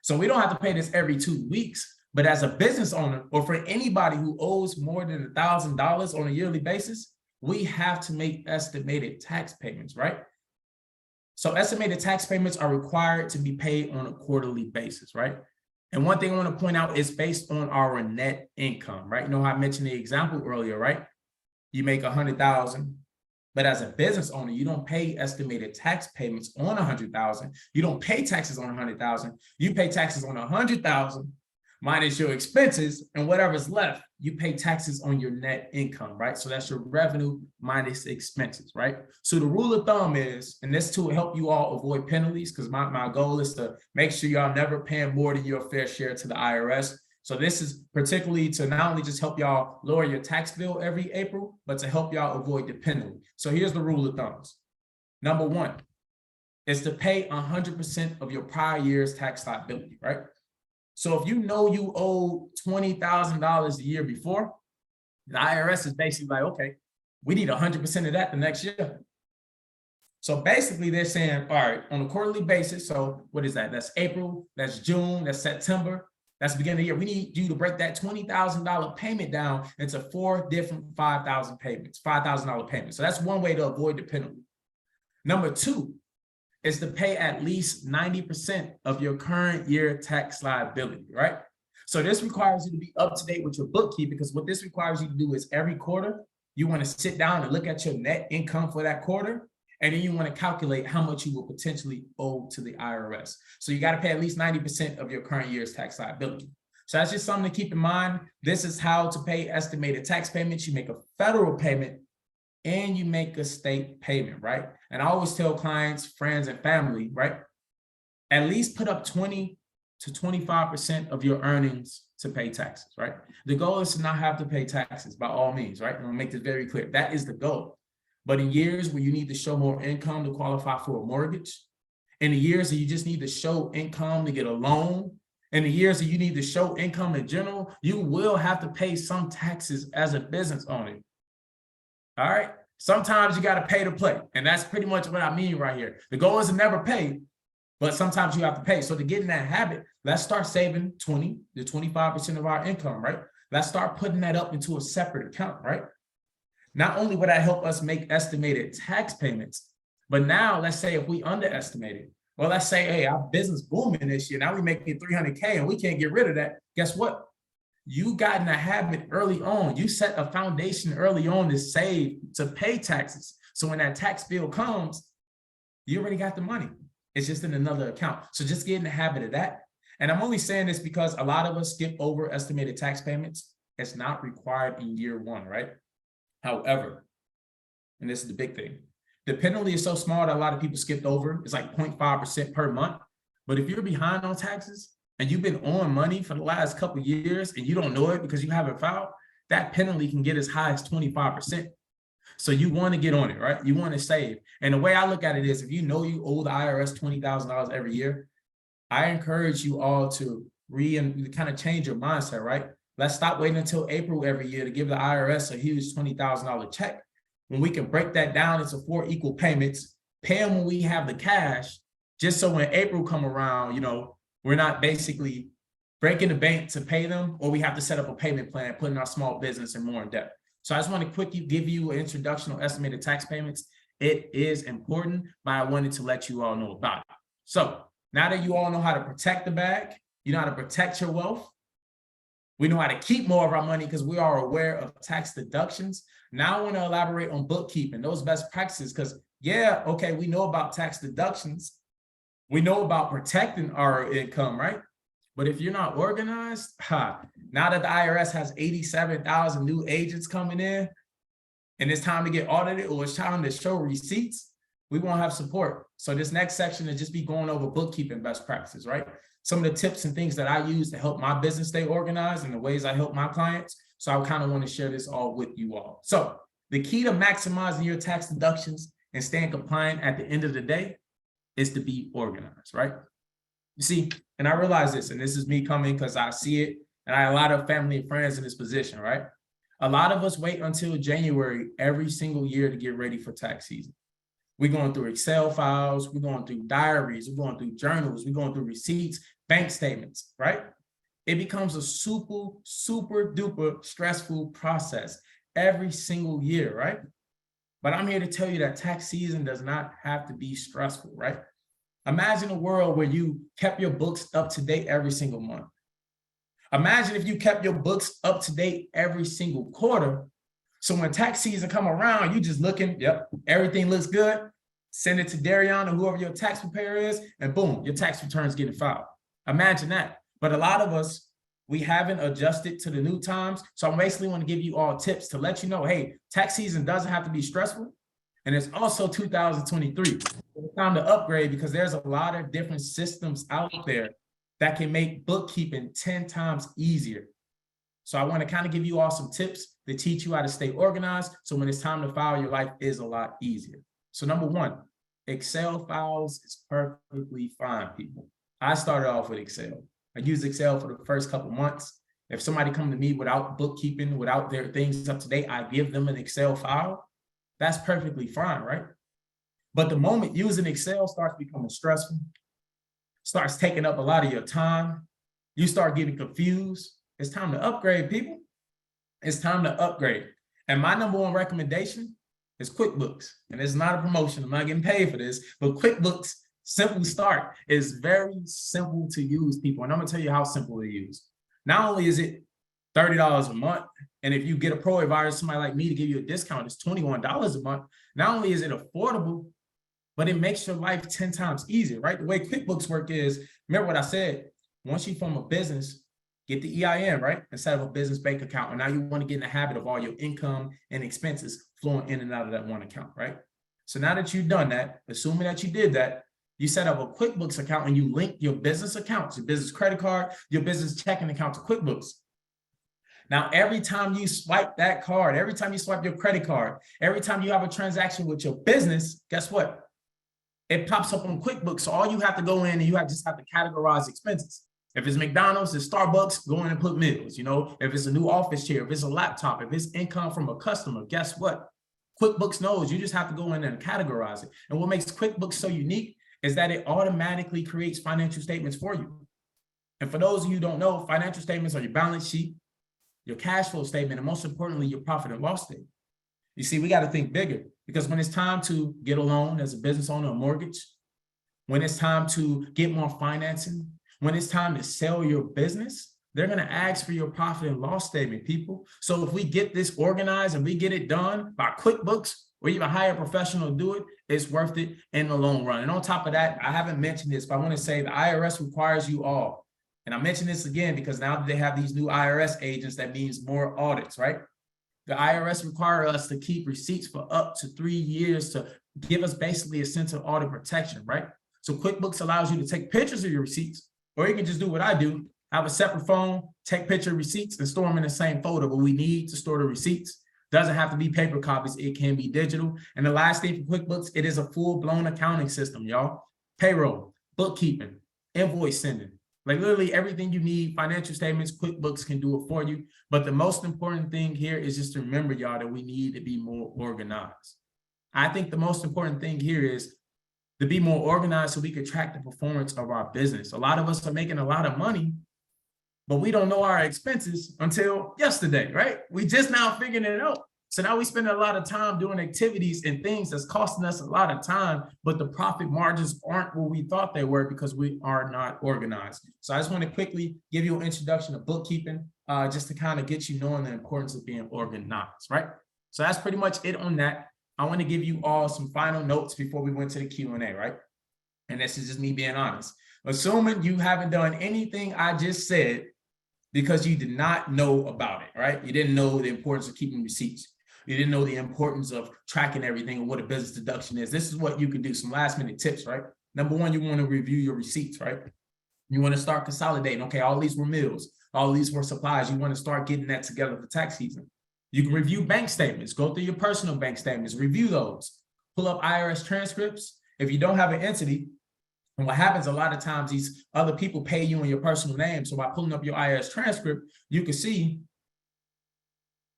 So we don't have to pay this every 2 weeks, but as a business owner or for anybody who owes more than $1,000 on a yearly basis, we have to make estimated tax payments, right? So estimated tax payments are required to be paid on a quarterly basis, right? And one thing I want to point out is based on our net income, right? You know how I mentioned the example earlier, right? You make $100,000, but as a business owner, you don't pay estimated tax payments on $100,000. You don't pay taxes on $100,000. You pay taxes on $100,000 minus your expenses, and whatever's left, you pay taxes on your net income, right? So that's your revenue minus expenses, right? So the rule of thumb is, and this to help you all avoid penalties, because my goal is to make sure y'all never paying more than your fair share to the IRS. So this is particularly to not only just help y'all lower your tax bill every April, but to help y'all avoid the penalty. So here's the rule of thumbs. Number one is to pay 100% of your prior year's tax liability, right? So if you know you owe $20,000 a year before, the IRS is basically like, okay, we need 100% of that the next year. So basically they're saying, all right, on a quarterly basis, so what is that? That's April, that's June, that's September, that's the beginning of the year. We need you to break that $20,000 payment down into 4 different $5,000 payments, $5,000 payments. So that's one way to avoid the penalty. Number 2 is to pay at least 90% of your current year tax liability, right? So this requires you to be up to date with your bookkeeping, because what this requires you to do is every quarter, you want to sit down and look at your net income for that quarter, and then you want to calculate how much you will potentially owe to the IRS. So you got to pay at least 90% of your current year's tax liability. So that's just something to keep in mind. This is how to pay estimated tax payments. You make a federal payment and you make a state payment, right? And I always tell clients, friends, and family, right? At least put up 20 to 25% of your earnings to pay taxes, right? The goal is to not have to pay taxes by all means, right? I'm gonna make this very clear. That is the goal. But in years where you need to show more income to qualify for a mortgage, in the years that you just need to show income to get a loan, in the years that you need to show income in general, you will have to pay some taxes as a business owner. All right. Sometimes you got to pay to play. And that's pretty much what I mean right here. The goal is to never pay, but sometimes you have to pay. So to get in that habit, let's start saving 20 to 25% of our income, right? Let's start putting that up into a separate account, right? Not only would that help us make estimated tax payments, but now let's say if we underestimate it, well, let's say, hey, our business booming this year. Now we're making 300K and we can't get rid of that. Guess what? You got in a habit early on. You set a foundation early on to save, to pay taxes. So when that tax bill comes, you already got the money. It's just in another account. So just get in the habit of that. And I'm only saying this because a lot of us skip over estimated tax payments. It's not required in year 1, right? However, and this is the big thing, the penalty is so small that a lot of people skipped over. It's like 0.5% per month. But if you're behind on taxes, and you've been on money for the last couple of years and you don't know it because you haven't filed, that penalty can get as high as 25%. So you want to get on it, right? You want to save. And the way I look at it is, if you know you owe the IRS $20,000 every year, I encourage you all to kind of change your mindset, right? Let's stop waiting until April every year to give the IRS a huge $20,000 check. When we can break that down into 4 equal payments, pay them when we have the cash, just so when April come around, you know, we're not basically breaking the bank to pay them, or we have to set up a payment plan, putting our small business in more in debt. So I just want to quickly give you an introduction on estimated tax payments. It is important, but I wanted to let you all know about it. So now that you all know how to protect the bag, you know how to protect your wealth, we know how to keep more of our money because we are aware of tax deductions. Now I want to elaborate on bookkeeping, those best practices, because yeah, okay, we know about tax deductions. We know about protecting our income, right? But if you're not organized, now that the IRS has 87,000 new agents coming in, and it's time to get audited or it's time to show receipts, we won't have support. So this next section is just be going over bookkeeping best practices, right? Some of the tips and things that I use to help my business stay organized and the ways I help my clients. So I kind of want to share this all with you all. So the key to maximizing your tax deductions and staying compliant at the end of the day is to be organized, right? You see, and I realize this, and this is me coming because I see it, and I have a lot of family and friends in this position, right? A lot of us wait until January every single year to get ready for tax season. We're going through Excel files, we're going through diaries, we're going through journals, we're going through receipts, bank statements, right? It becomes a super duper stressful process every single year, right? But I'm here to tell you that tax season does not have to be stressful, right? Imagine a world where you kept your books up to date every single month. Imagine if you kept your books up to date every single quarter. So when tax season come around, you just looking, yep, everything looks good. Send it to Darion or whoever your tax preparer is, and boom, your tax return is getting filed. Imagine that. But a lot of us, We haven't adjusted to the new times. So I basically want to give you all tips to let you know, hey, tax season doesn't have to be stressful. And it's also 2023. It's time to upgrade because there's a lot of different systems out there that can make bookkeeping 10 times easier. So I want to kind of give you all some tips to teach you how to stay organized. So when it's time to file, your life is a lot easier. So number one, Excel files is perfectly fine, people. I started off with Excel. I used Excel for the first couple months. If somebody come to me without bookkeeping, without their things up to date, I give them an Excel file. That's perfectly fine, right? But the moment using Excel starts becoming stressful, starts taking up a lot of your time, you start getting confused, it's time to upgrade, people. It's time to upgrade. And my number one recommendation is QuickBooks. And it's not a promotion. I'm not getting paid for this, but QuickBooks Simple Start is very simple to use, people. And I'm gonna tell you how simple to use. Not only is it $30 a month, and if you get a pro advisor, somebody like me to give you a discount, it's $21 a month. Not only is it affordable, but it makes your life 10 times easier, right? The way QuickBooks work is, remember what I said, once you form a business, get the EIN, right? Instead of a business bank account. And now you want to get in the habit of all your income and expenses flowing in and out of that one account, right? So now that you've done that, assuming that you did that, you set up a QuickBooks account and you link your business accounts, your business credit card, your business checking account to QuickBooks. Now, every time you swipe that card, every time you swipe your credit card, every time you have a transaction with your business, guess what? It pops up on QuickBooks. So all you have to go in and you just have to categorize expenses. If it's McDonald's, it's Starbucks, go in and put meals. You know, if it's a new office chair, if it's a laptop, if it's income from a customer, guess what? QuickBooks knows. You just have to go in and categorize it. And what makes QuickBooks so unique is that it automatically creates financial statements for you. And for those of you who don't know, financial statements are your balance sheet, your cash flow statement, and most importantly, your profit and loss statement. You see, we got to think bigger because when it's time to get a loan as a business owner, a mortgage, when it's time to get more financing, when it's time to sell your business, they're going to ask for your profit and loss statement, people. So if we get this organized and we get it done by QuickBooks or even hire a professional to do it, it's worth it in the long run. And on top of that, I haven't mentioned this, but I want to say the IRS requires you all. And I mention this again because now that they have these new IRS agents, that means more audits, right? The IRS require us to keep receipts for up to 3 years to give us basically a sense of audit protection, right? So QuickBooks allows you to take pictures of your receipts, or you can just do what I do, have a separate phone, take picture of receipts and store them in the same folder, but we need to store the receipts. Doesn't have to be paper copies, it can be digital. And the last thing for QuickBooks, it is a full-blown accounting system, y'all. Payroll, bookkeeping, invoice sending. Like literally everything you need, financial statements, QuickBooks can do it for you. But the most important thing here is just to remember, y'all, that we need to be more organized. I think the most important thing here is to be more organized so we can track the performance of our business. A lot of us are making a lot of money, but we don't know our expenses until yesterday, right? We just now figuring it out. So now we spend a lot of time doing activities and things that's costing us a lot of time, but the profit margins aren't what we thought they were because we are not organized. So I just want to quickly give you an introduction to bookkeeping, just to kind of get you knowing the importance of being organized, right? So that's pretty much it on that. I want to give you all some final notes before we went to the Q&A, right? And this is just me being honest. Assuming you haven't done anything I just said because you did not know about it, right? You didn't know the importance of keeping receipts. You didn't know the importance of tracking everything and what a business deduction is. This is what you can do, some last minute tips, right? Number one, you want to review your receipts, right? You want to start consolidating. Okay, all these were meals, all these were supplies. You want to start getting that together for tax season. You can review bank statements, go through your personal bank statements, review those, pull up IRS transcripts. If you don't have an entity, and what happens a lot of times, these other people pay you in your personal name. So by pulling up your IRS transcript, you can see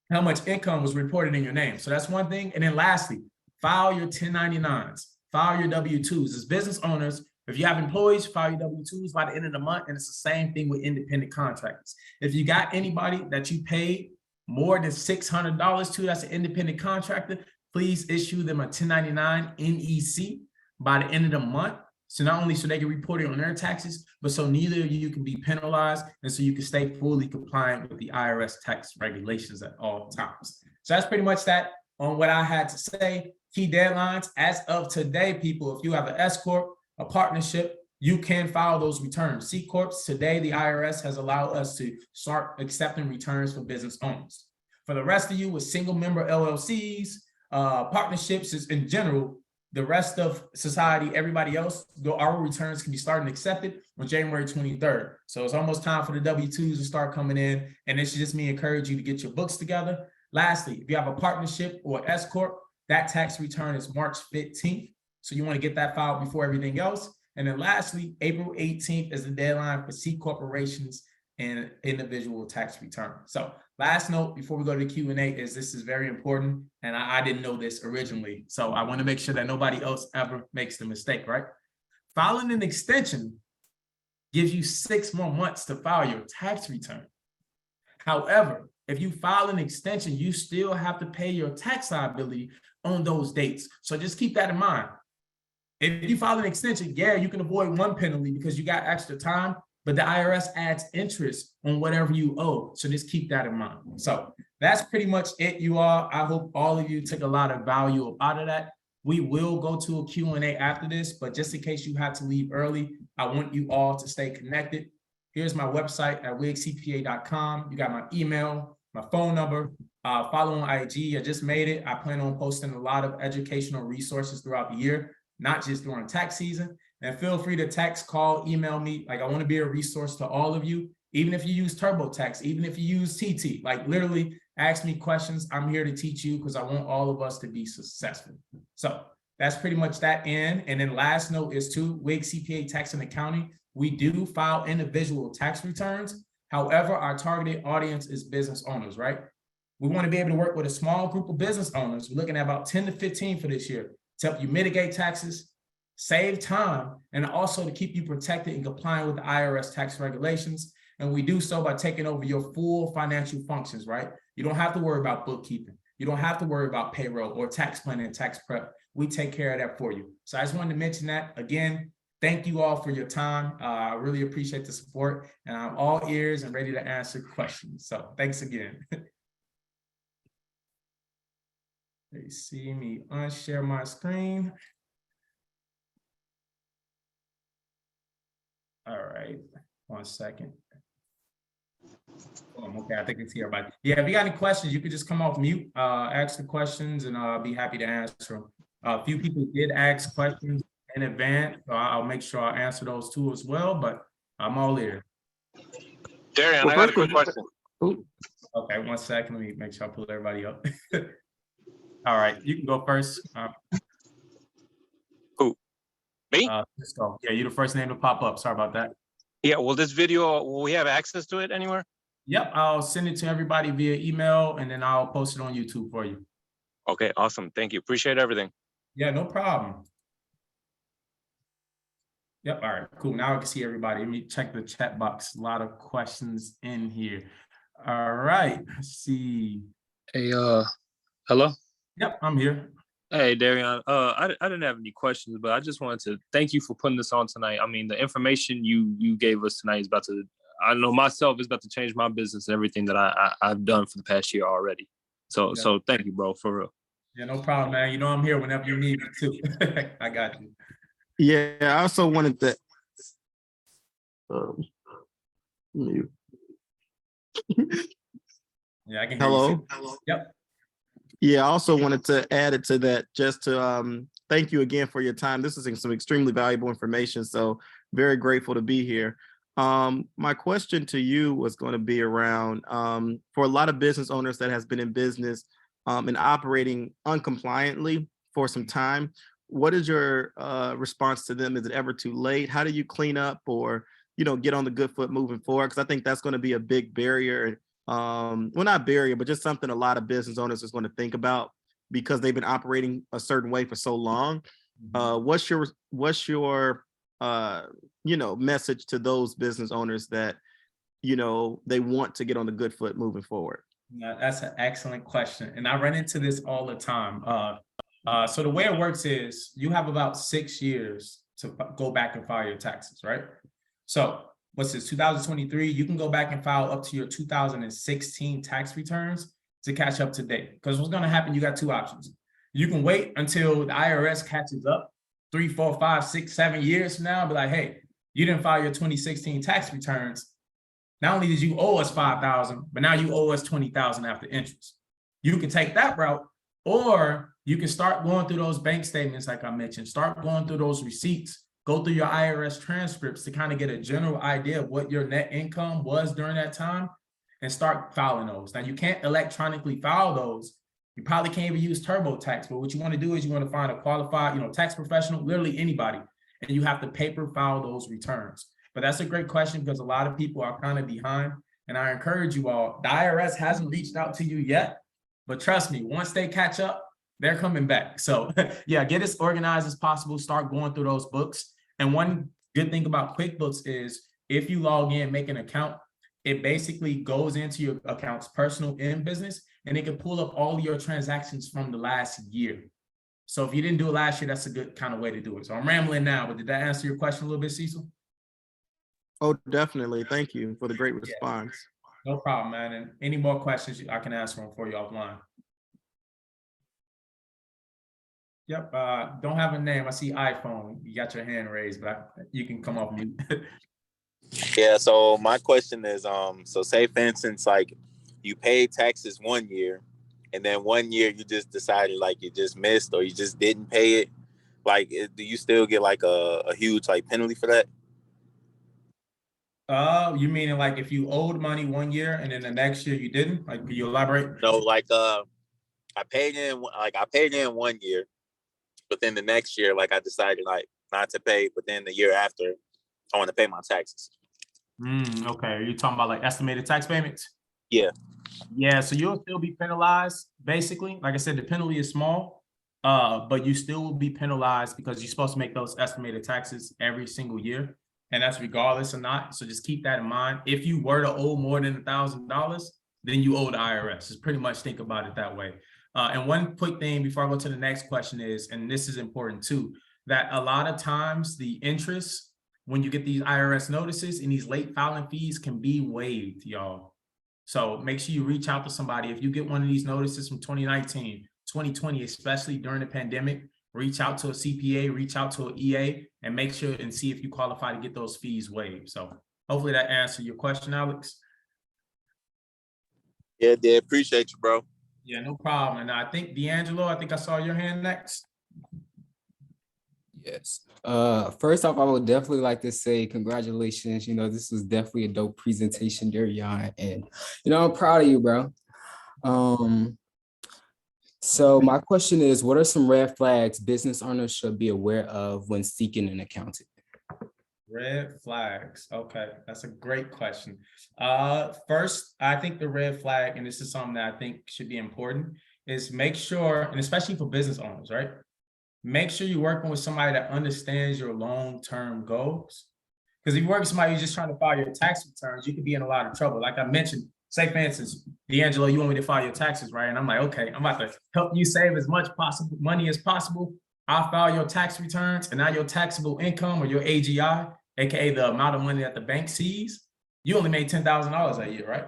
how much income was reported in your name. So that's one thing. And then lastly, file your 1099s, file your W-2s. As business owners, if you have employees, file your W-2s by the end of the month. And it's the same thing with independent contractors. If you got anybody that you paid more than $600 to, that's an independent contractor, please issue them a 1099 NEC by the end of the month. So not only so they can report it on their taxes, but so neither of you can be penalized and so you can stay fully compliant with the IRS tax regulations at all times. So that's pretty much that on what I had to say. Key deadlines as of today, people, if you have an S Corp, a partnership, you can file those returns. C Corps, today, the IRS has allowed us to start accepting returns for business owners. For the rest of you with single member LLCs, partnerships in general, the rest of society, everybody else, our returns can be starting accepted on January 23rd. So it's almost time for the W-2s to start coming in. And it's just me encourage you to get your books together. Lastly, if you have a partnership or S Corp, that tax return is March 15th. So you want to get that filed before everything else. And then lastly, April 18th is the deadline for C corporations and individual tax return. So last note before we go to the Q&A is this is very important. And I didn't know this originally. So I want to make sure that nobody else ever makes the mistake, right? Filing an extension gives you 6 more months to file your tax return. However, if you file an extension, you still have to pay your tax liability on those dates. So just keep that in mind. If you file an extension, yeah, you can avoid one penalty because you got extra time, but the IRS adds interest on whatever you owe. So just keep that in mind. So that's pretty much it, you all. I hope all of you took a lot of value out of that. We will go to a Q&A after this, but just in case you had to leave early, I want you all to stay connected. Here's my website at wiggscpa.com. You got my email, my phone number. Follow on IG. I just made it. I plan on posting a lot of educational resources throughout the year, not just during tax season. And feel free to text, call, email me. Like, I want to be a resource to all of you, even if you use TurboTax, even if you use TT, like literally ask me questions. I'm here to teach you because I want all of us to be successful. So that's pretty much that end. And then last note is to Wiggs CPA Tax and Accounting. We do file individual tax returns. However, our targeted audience is business owners, right? We want to be able to work with a small group of business owners. We're looking at about 10 to 15 for this year to help you mitigate taxes, save time, and also to keep you protected and compliant with the IRS tax regulations. And we do so by taking over your full financial functions, right? You don't have to worry about bookkeeping. You don't have to worry about payroll or tax planning and tax prep. We take care of that for you. So I just wanted to mention that. Again, thank you all for your time. I really appreciate the support, and I'm all ears and ready to answer questions. So thanks again. They see me unshare my screen. All right, 1 second. Okay, I think it's here, everybody. Yeah, if you got any questions, you could just come off mute, ask the questions, and I'll be happy to answer them. A few people did ask questions in advance, so I'll make sure I answer those too as well, but I'm all ears. Darian, I got a quick question. Okay, 1 second, let me make sure I pull everybody up. All right, you can go first. Who? Me? Let's go. Yeah, you're the first name to pop up. Sorry about that. Yeah, will this video, will we have access to it anywhere? Yep, I'll send it to everybody via email, and then I'll post it on YouTube for you. Okay, awesome. Thank you. Appreciate everything. Yeah, no problem. Yep, all right, cool. Now I can see everybody. Let me check the chat box. A lot of questions in here. All right, let's see. Hey, hello? Yep, I'm here. Hey, Darian. I didn't have any questions, but I just wanted to thank you for putting this on tonight. I mean, the information you gave us tonight is about to, I know myself, is about to change my business and everything that I've done for the past year already. So Yeah. So thank you, bro, for real. Yeah, no problem, man. You know I'm here whenever you need me too. I got you. Yeah, I also wanted to. Mute. Yeah, I can hear Hello? you. Yep. Yeah, I also wanted to add it to that, just to thank you again for your time. This is some extremely valuable information, so very grateful to be here. My question to you was going to be around for a lot of business owners that has been in business and operating uncompliantly for some time. What is your response to them? Is it ever too late? How do you clean up or, get on the good foot moving forward? Because I think that's going to be a big barrier. Well, not barrier, but just something a lot of business owners is going to think about because they've been operating a certain way for so long. What's your message to those business owners that, they want to get on the good foot moving forward? Yeah, that's an excellent question. And I run into this all the time. So the way it works is you have about 6 years to go back and file your taxes, right? So what's this, 2023, you can go back and file up to your 2016 tax returns to catch up to date. Because what's going to happen, you got two options. You can wait until the IRS catches up 3, 4, 5, 6, 7 years from now, be like, hey, you didn't file your 2016 tax returns. Not only did you owe us $5,000, but now you owe us $20,000 after interest. You can take that route, or you can start going through those bank statements, like I mentioned, start going through those receipts, go through your IRS transcripts to kind of get a general idea of what your net income was during that time and start filing those. Now, you can't electronically file those. You probably can't even use TurboTax, but what you want to do is you want to find a qualified, tax professional, literally anybody, and you have to paper file those returns. But that's a great question because a lot of people are kind of behind, and I encourage you all, the IRS hasn't reached out to you yet, but trust me, once they catch up, they're coming back. So yeah, get as organized as possible, start going through those books. And one good thing about QuickBooks is if you log in, make an account, it basically goes into your accounts, personal and business, and it can pull up all your transactions from the last year. So if you didn't do it last year, that's a good kind of way to do it. So I'm rambling now, but did that answer your question a little bit, Cecil? Oh, definitely. Thank you for the great response. No problem, man. And any more questions, I can answer them for you offline. Yep, don't have a name. I see iPhone. You got your hand raised, but you can come off mute. Yeah, so my question is, so say for instance, like you paid taxes 1 year, and then 1 year you just decided like you just missed or you just didn't pay it. Like, do you still get like a huge like penalty for that? You meaning like if you owed money 1 year and then the next year you didn't? Like, can you elaborate? No, like I paid in 1 year, but then the next year, like I decided like not to pay, but then the year after, I want to pay my taxes. Okay. Are you talking about like estimated tax payments? Yeah. Yeah, so you'll still be penalized, basically. Like I said, the penalty is small, but you still will be penalized because you're supposed to make those estimated taxes every single year. And that's regardless or not. So just keep that in mind. If you were to owe more than $1,000, then you owe the IRS. Just pretty much think about it that way. And one quick thing before I go to the next question is, and this is important too, that a lot of times the interest, when you get these IRS notices and these late filing fees can be waived, y'all. So make sure you reach out to somebody. If you get one of these notices from 2019, 2020, especially during the pandemic, reach out to a CPA, reach out to an EA, and make sure and see if you qualify to get those fees waived. So hopefully that answered your question, Alex. Yeah, they appreciate you, bro. Yeah, no problem. And I think D'Angelo, I think I saw your hand next. Yes. First off, I would definitely like to say congratulations. This was definitely a dope presentation, Darion, and I'm proud of you, bro. So my question is, what are some red flags business owners should be aware of when seeking an accountant? Red flags. Okay, that's a great question. First, I think the red flag, and this is something that I think should be important, is make sure, and especially for business owners, right? Make sure you're working with somebody that understands your long-term goals. Because if you work with somebody who's just trying to file your tax returns, you could be in a lot of trouble. Like I mentioned, say for instance, D'Angelo, you want me to file your taxes, right? And I'm like, okay, I'm about to help you save as much money as possible. I'll file your tax returns, and now your taxable income or your AGI, aka the amount of money that the bank sees, you only made $10,000 a year, right?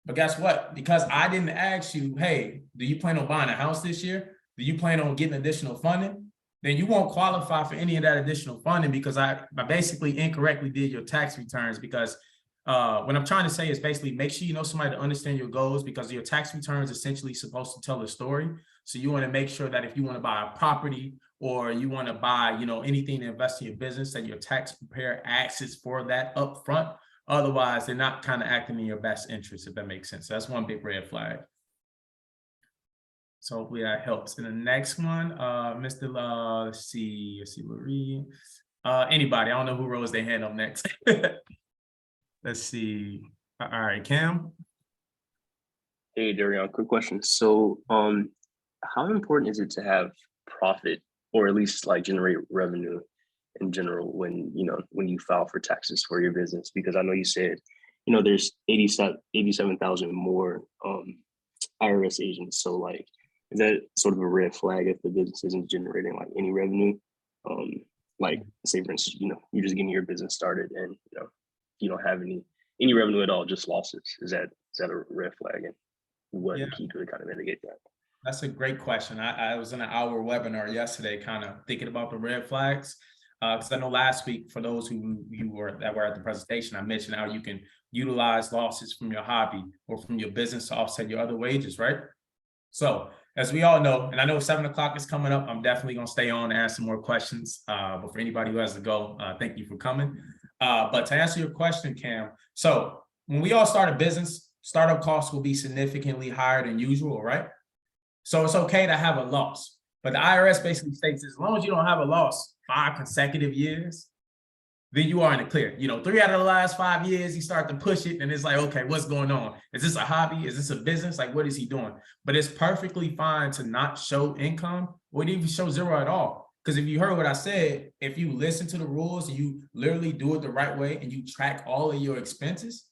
But guess what? Because I didn't ask you, hey, do you plan on buying a house this year? Do you plan on getting additional funding? Then you won't qualify for any of that additional funding because I basically incorrectly did your tax returns. Because what I'm trying to say is basically make sure you know somebody to understand your goals, because your tax returns essentially supposed to tell a story. So you want to make sure that if you want to buy a property or you want to buy, anything to invest in your business, that your tax preparer asks for that up front. Otherwise, they're not kind of acting in your best interest, if that makes sense. So that's one big red flag. So hopefully that helps. And the next one, Mr. Let's see, Larry. Anybody, I don't know who rose their hand up next. Let's see. All right, Cam. Hey, Darion, quick question. So, how important is it to have profit, or at least like generate revenue in general when you file for taxes for your business? Because I know you said, there's 87,000 more IRS agents. So like, is that sort of a red flag if the business isn't generating like any revenue? Like say for instance, you're just getting your business started and you don't have any revenue at all, just losses. Is that a red flag? And what the key to kind of mitigate that? That's a great question. I was in an hour webinar yesterday kind of thinking about the red flags. Because I know last week, for those that were at the presentation, I mentioned how you can utilize losses from your hobby or from your business to offset your other wages, right? So as we all know, and I know 7 o'clock is coming up, I'm definitely gonna stay on and answer more questions. But for anybody who has to go, thank you for coming. But to answer your question, Cam, so when we all start a business, startup costs will be significantly higher than usual, right? So it's okay to have a loss. But the IRS basically states as long as you don't have a loss 5 consecutive years, then you are in the clear. 3 out of the last 5 years, you start to push it and it's like, okay, what's going on? Is this a hobby? Is this a business? Like, what is he doing? But it's perfectly fine to not show income or even show zero at all. Because if you heard what I said, if you listen to the rules and you literally do it the right way and you track all of your expenses,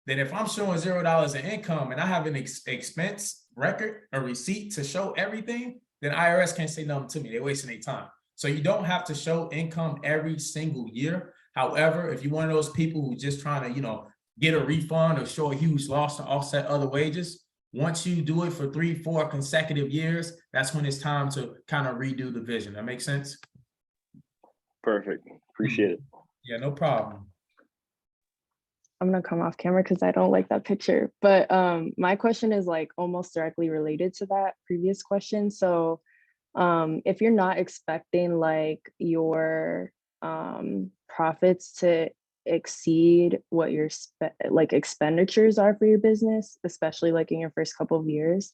then if I'm showing $0 in income and I have an expense record, a receipt to show everything, then IRS can't say nothing to me. They're wasting their time. So you don't have to show income every single year. However, if you're one of those people who just trying to, get a refund or show a huge loss to offset other wages, once you do it for 3, 4 consecutive years, that's when it's time to kind of redo the vision. That makes sense? Perfect. Appreciate it. Yeah, no problem. I'm gonna come off camera because I don't like that picture. But my question is like almost directly related to that previous question. So if you're not expecting like your profits to exceed what your expenditures are for your business, especially like in your first couple of years,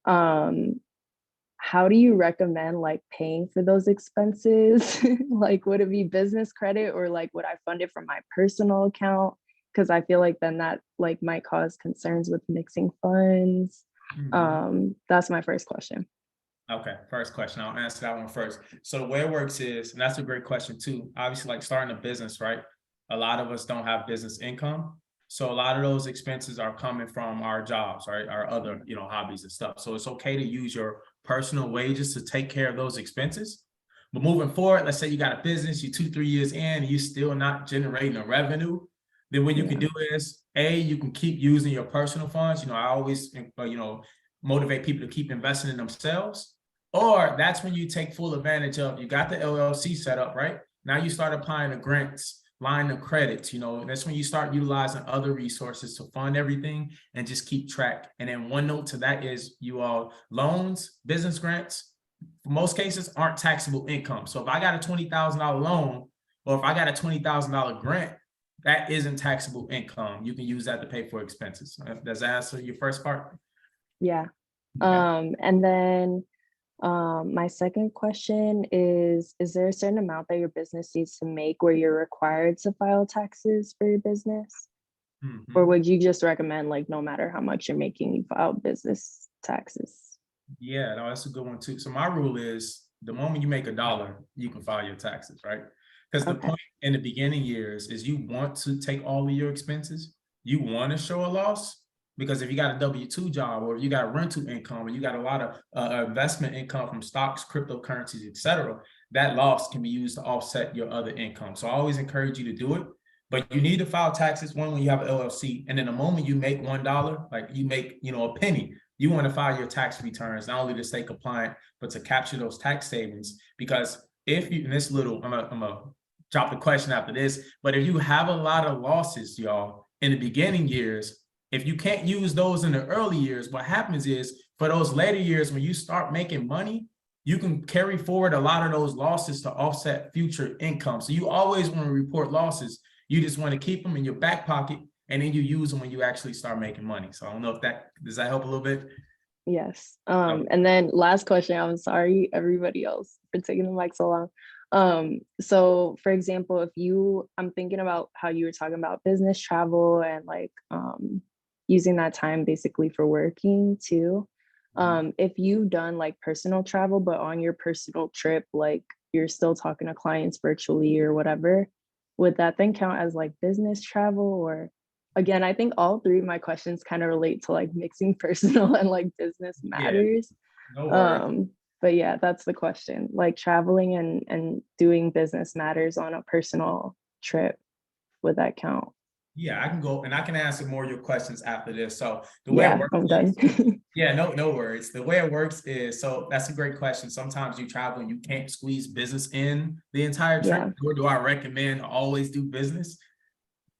how do you recommend like paying for those expenses? Like, would it be business credit or like would I fund it from my personal account? Because I feel like then that like might cause concerns with mixing funds. That's my first question. Okay, first question. I'll answer that one first. So the way it works is, and that's a great question too, obviously like starting a business, right? A lot of us don't have business income. So a lot of those expenses are coming from our jobs, right? Our other, hobbies and stuff. So it's okay to use your personal wages to take care of those expenses. But moving forward, let's say you got a business, you're 2, 3 years in, and you're still not generating a revenue. Then what you can do is, you can keep using your personal funds. I always, motivate people to keep investing in themselves. Or that's when you take full advantage of, you got the LLC set up, right? Now you start applying the grants, line of credits, that's when you start utilizing other resources to fund everything and just keep track. And then one note to that is loans, business grants, for most cases aren't taxable income. So if I got a $20,000 loan, or if I got a $20,000 grant, that isn't taxable income. You can use that to pay for expenses. Does that answer your first part? Yeah. Okay. And then my second question is there a certain amount that your business needs to make where you're required to file taxes for your business? Or would you just recommend like no matter how much you're making, you file business taxes? Yeah, no, that's a good one too. So my rule is the moment you make $1, you can file your taxes, right? Because the point in the beginning years is you want to take all of your expenses. You want to show a loss, because if you got a W-2 job or you got rental income or you got a lot of investment income from stocks, cryptocurrencies, etc., that loss can be used to offset your other income. So I always encourage you to do it. But you need to file taxes when you have an LLC. And then the moment you make $1, like you make, a penny, you want to file your tax returns, not only to stay compliant, but to capture those tax savings. Because if you, and this little, I'm gonna drop the question after this, but if you have a lot of losses, y'all, in the beginning years, if you can't use those in the early years, what happens is for those later years, when you start making money, you can carry forward a lot of those losses to offset future income. So you always want to report losses. You just want to keep them in your back pocket, and then you use them when you actually start making money. So I don't know if does that help a little bit? Yes. And then last question, I'm sorry, everybody else, for taking the mic so long. So for example, I'm thinking about how you were talking about business travel and like using that time basically for working too. If you've done like personal travel, but on your personal trip, like you're still talking to clients virtually or whatever, would that then count as like business travel? Or again, I think all three of my questions kind of relate to like mixing personal and like business matters. No worries. But yeah, that's the question. Like traveling and doing business matters on a personal trip, would that count? Yeah, I can go and I can answer more of your questions after this. So the way it Yeah, works, I'm done. yeah, no worries. The way it works is, so that's a great question. Sometimes you travel and you can't squeeze business in the entire trip, Yeah. nor do I recommend always do business.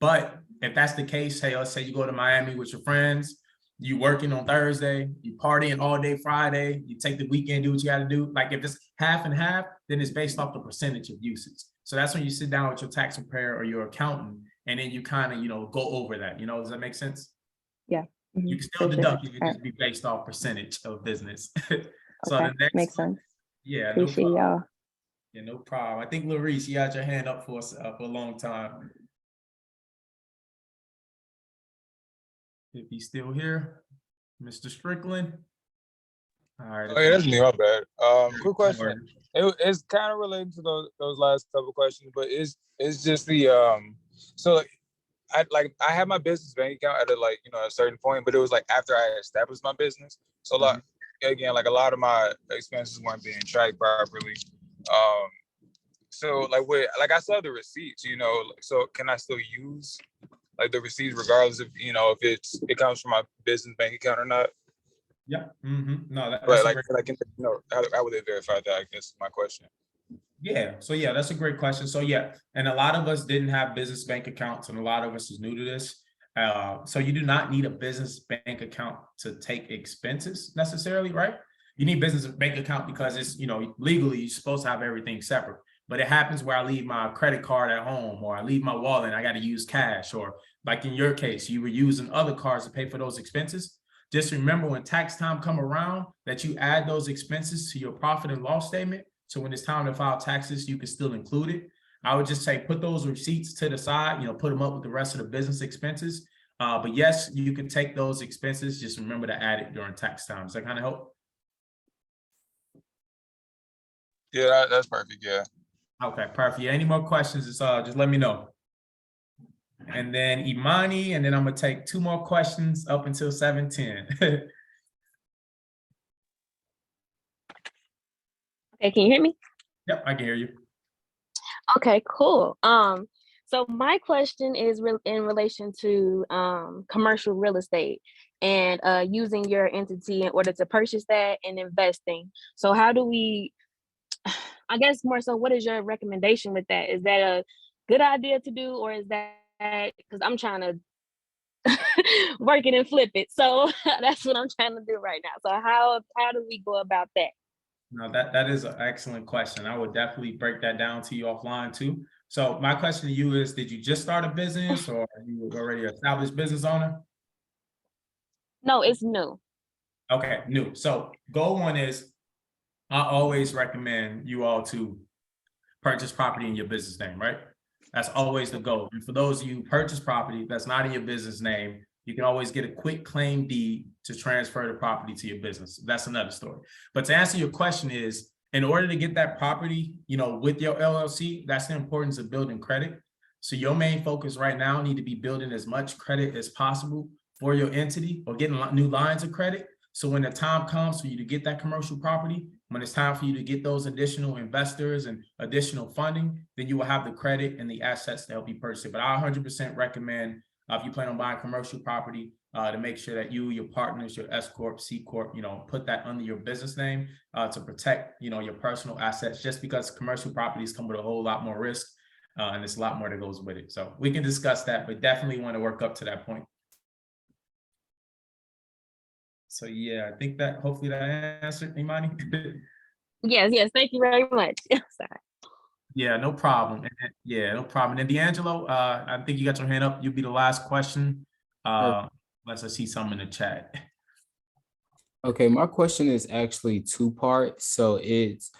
But if that's the case, hey, let's say you go to Miami with your friends, you working on Thursday, you partying all day Friday, you take the weekend, do what you got to do. Like if it's half and half, then it's based off the percentage of usage. So that's when you sit down with your tax preparer or your accountant, and then you kind of, go over that. Does that make sense? Yeah. You Mhm, can still for sure. deduct, it can All just be based off percentage of business. So Okay, the next, makes sense. yeah, no Appreciate problem. y'all. Yeah, no problem. I think Larice, you had your hand up for us for a long time. If he's still here, Mr. Strickland. All right. Oh yeah, that's me. My bad. Quick question. Or- It's kind of related to those last couple questions, but it's just the so I had my business bank account at a certain point, but it was like after I established my business. So like again, like a lot of my expenses weren't being tracked properly. So like I still have the receipts, so can I still use like the receipts regardless of if it comes from my business bank account or not? Yeah. No, that's But a like, great. how would they verify that? I guess is my question. Yeah. So yeah, that's a great question. So yeah, and a lot of us didn't have business bank accounts, and a lot of us is new to this. So you do not need a business bank account to take expenses necessarily, right? You need business bank account because it's, legally you're supposed to have everything separate. But it happens where I leave my credit card at home, or I leave my wallet and I got to use cash, or like in your case, you were using other cards to pay for those expenses. Just remember when tax time come around that you add those expenses to your profit and loss statement. So when it's time to file taxes, you can still include it. I would just say put those receipts to the side, put them up with the rest of the business expenses. But yes, you can take those expenses. Just remember to add it during tax time. Does that kind of help? Yeah, that's perfect. Yeah. Okay, perfect. Yeah, any more questions? Just let me know. And then Imani, and then I'm gonna take 2 more questions up until 7:10. Okay, can you hear me? Yep, I can hear you. Okay, cool. So my question is in relation to commercial real estate and using your entity in order to purchase that and investing. So how do we, I guess more so, what is your recommendation with that? Is that a good idea to do, or is that, because I'm trying to work it and flip it. So that's what I'm trying to do right now. So how do we go about that? No, that is an excellent question. I would definitely break that down to you offline too. So my question to you is, did you just start a business, or are you already established business owner? No, it's new. Okay, new. So goal 1 is, I always recommend you all to purchase property in your business name, right? That's always the goal. And for those of you who purchase property that's not in your business name, you can always get a quick claim deed to transfer the property to your business. That's another story. But to answer your question is, in order to get that property, with your LLC, that's the importance of building credit. So your main focus right now need to be building as much credit as possible for your entity, or getting new lines of credit. So when the time comes for you to get that commercial property, when it's time for you to get those additional investors and additional funding, then you will have the credit and the assets to help you purchase it. But I 100% recommend, if you plan on buying commercial property, to make sure that you, your partners, your S Corp, C Corp, put that under your business name to protect, your personal assets, just because commercial properties come with a whole lot more risk, and there's a lot more that goes with it. So we can discuss that, but definitely want to work up to that point. So yeah, I think that hopefully that answered, Imani. Yes, thank you very much. Sorry. Yeah, no problem. Yeah, no problem. And D'Angelo, I think you got your hand up. You'll be the last question. Unless I see something in the chat. Okay, my question is actually 2 parts. So it's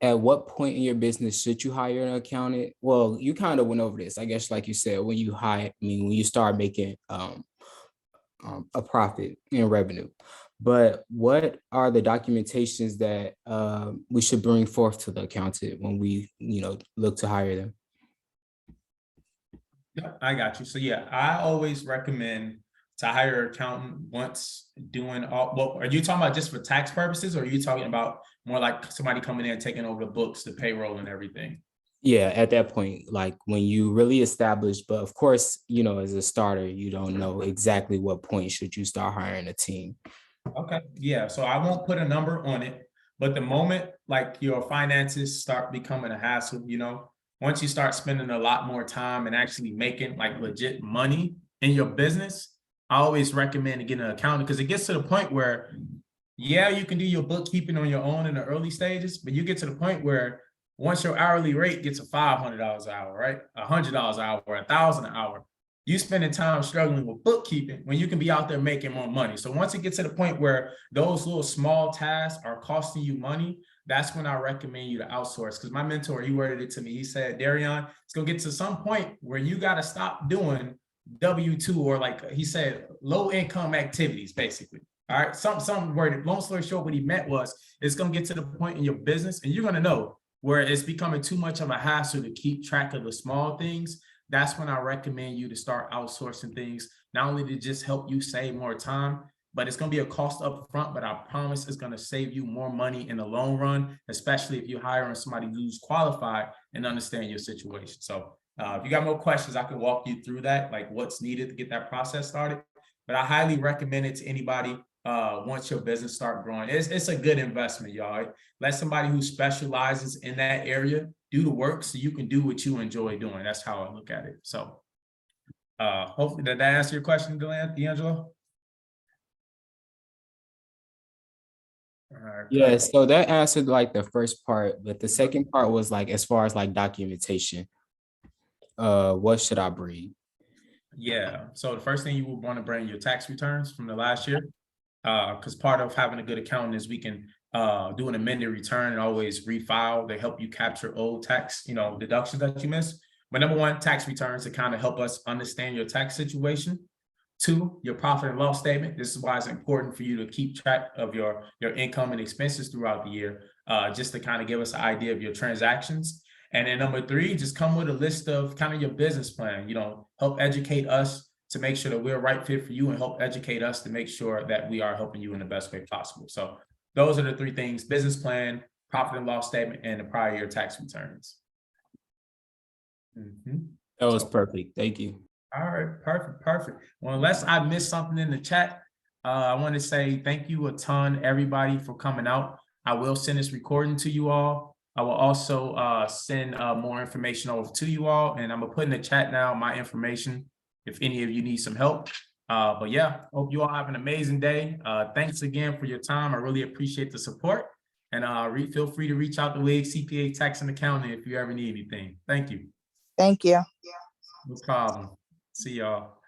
at what point in your business should you hire an accountant? Well, you kind of went over this, I guess, like you said, when you start making a profit in revenue. But what are the documentations that we should bring forth to the accountant when we, look to hire them? Yeah, I got you. So yeah, I always recommend to hire an accountant once doing all. Well, are you talking about just for tax purposes, or are you talking about more like somebody coming in and taking over the books, the payroll, and everything? Yeah, at that point, like when you really establish, but of course, as a starter, you don't know exactly what point should you start hiring a team. Okay, yeah, so I won't put a number on it, but the moment like your finances start becoming a hassle, once you start spending a lot more time and actually making like legit money in your business, I always recommend getting an accountant because it gets to the point where, yeah, you can do your bookkeeping on your own in the early stages, but you get to the point where once your hourly rate gets to $500 an hour, right? $100 an hour, $1,000 an hour, you spending time struggling with bookkeeping when you can be out there making more money. So once it gets to the point where those little small tasks are costing you money, that's when I recommend you to outsource. Because my mentor, he worded it to me. He said, Darion, it's gonna get to some point where you got to stop doing W-2 or like he said, low income activities, basically. All right, some worded. Long story short, what he meant was it's gonna get to the point in your business, and you're gonna know where it's becoming too much of a hassle to keep track of the small things. That's when I recommend you to start outsourcing things, not only to just help you save more time, but it's going to be a cost up front, but I promise it's going to save you more money in the long run, especially if you're hiring somebody who's qualified and understand your situation. So if you got more questions, I can walk you through that, like what's needed to get that process started. But I highly recommend it to anybody once your business start growing. It's a good investment, y'all. Let somebody who specializes in that area do the work so you can do what you enjoy doing. That's how I look at it. So hopefully did that answer your question, D'Angelo? All right, Yeah, perfect. so that answered like the first part, but the second part was like as far as like documentation. What should I bring? Yeah, so the first thing you will want to bring your tax returns from the last year, because part of having a good accountant is we can do an amended return and always refile. They help you capture old tax, deductions that you missed. But number one, tax returns to kind of help us understand your tax situation. Two, your profit and loss statement. This is why it's important for you to keep track of your income and expenses throughout the year, just to kind of give us an idea of your transactions. And then number three, just come with a list of kind of your business plan, help educate us to make sure that we're a right fit for you and help educate us to make sure that we are helping you in the best way possible. So those are the three things: business plan, profit and loss statement, and the prior year tax returns. That was perfect. Thank you. All right, perfect. Well, unless I missed something in the chat, I want to say thank you a ton, everybody, for coming out. I will send this recording to you all. I will also send more information over to you all, and I'm gonna put in the chat now my information if any of you need some help. But yeah, hope you all have an amazing day. Thanks again for your time. I really appreciate the support, and feel free to reach out to Wiggs CPA Tax and Accounting if you ever need anything. Thank you. Thank you. No problem. See y'all.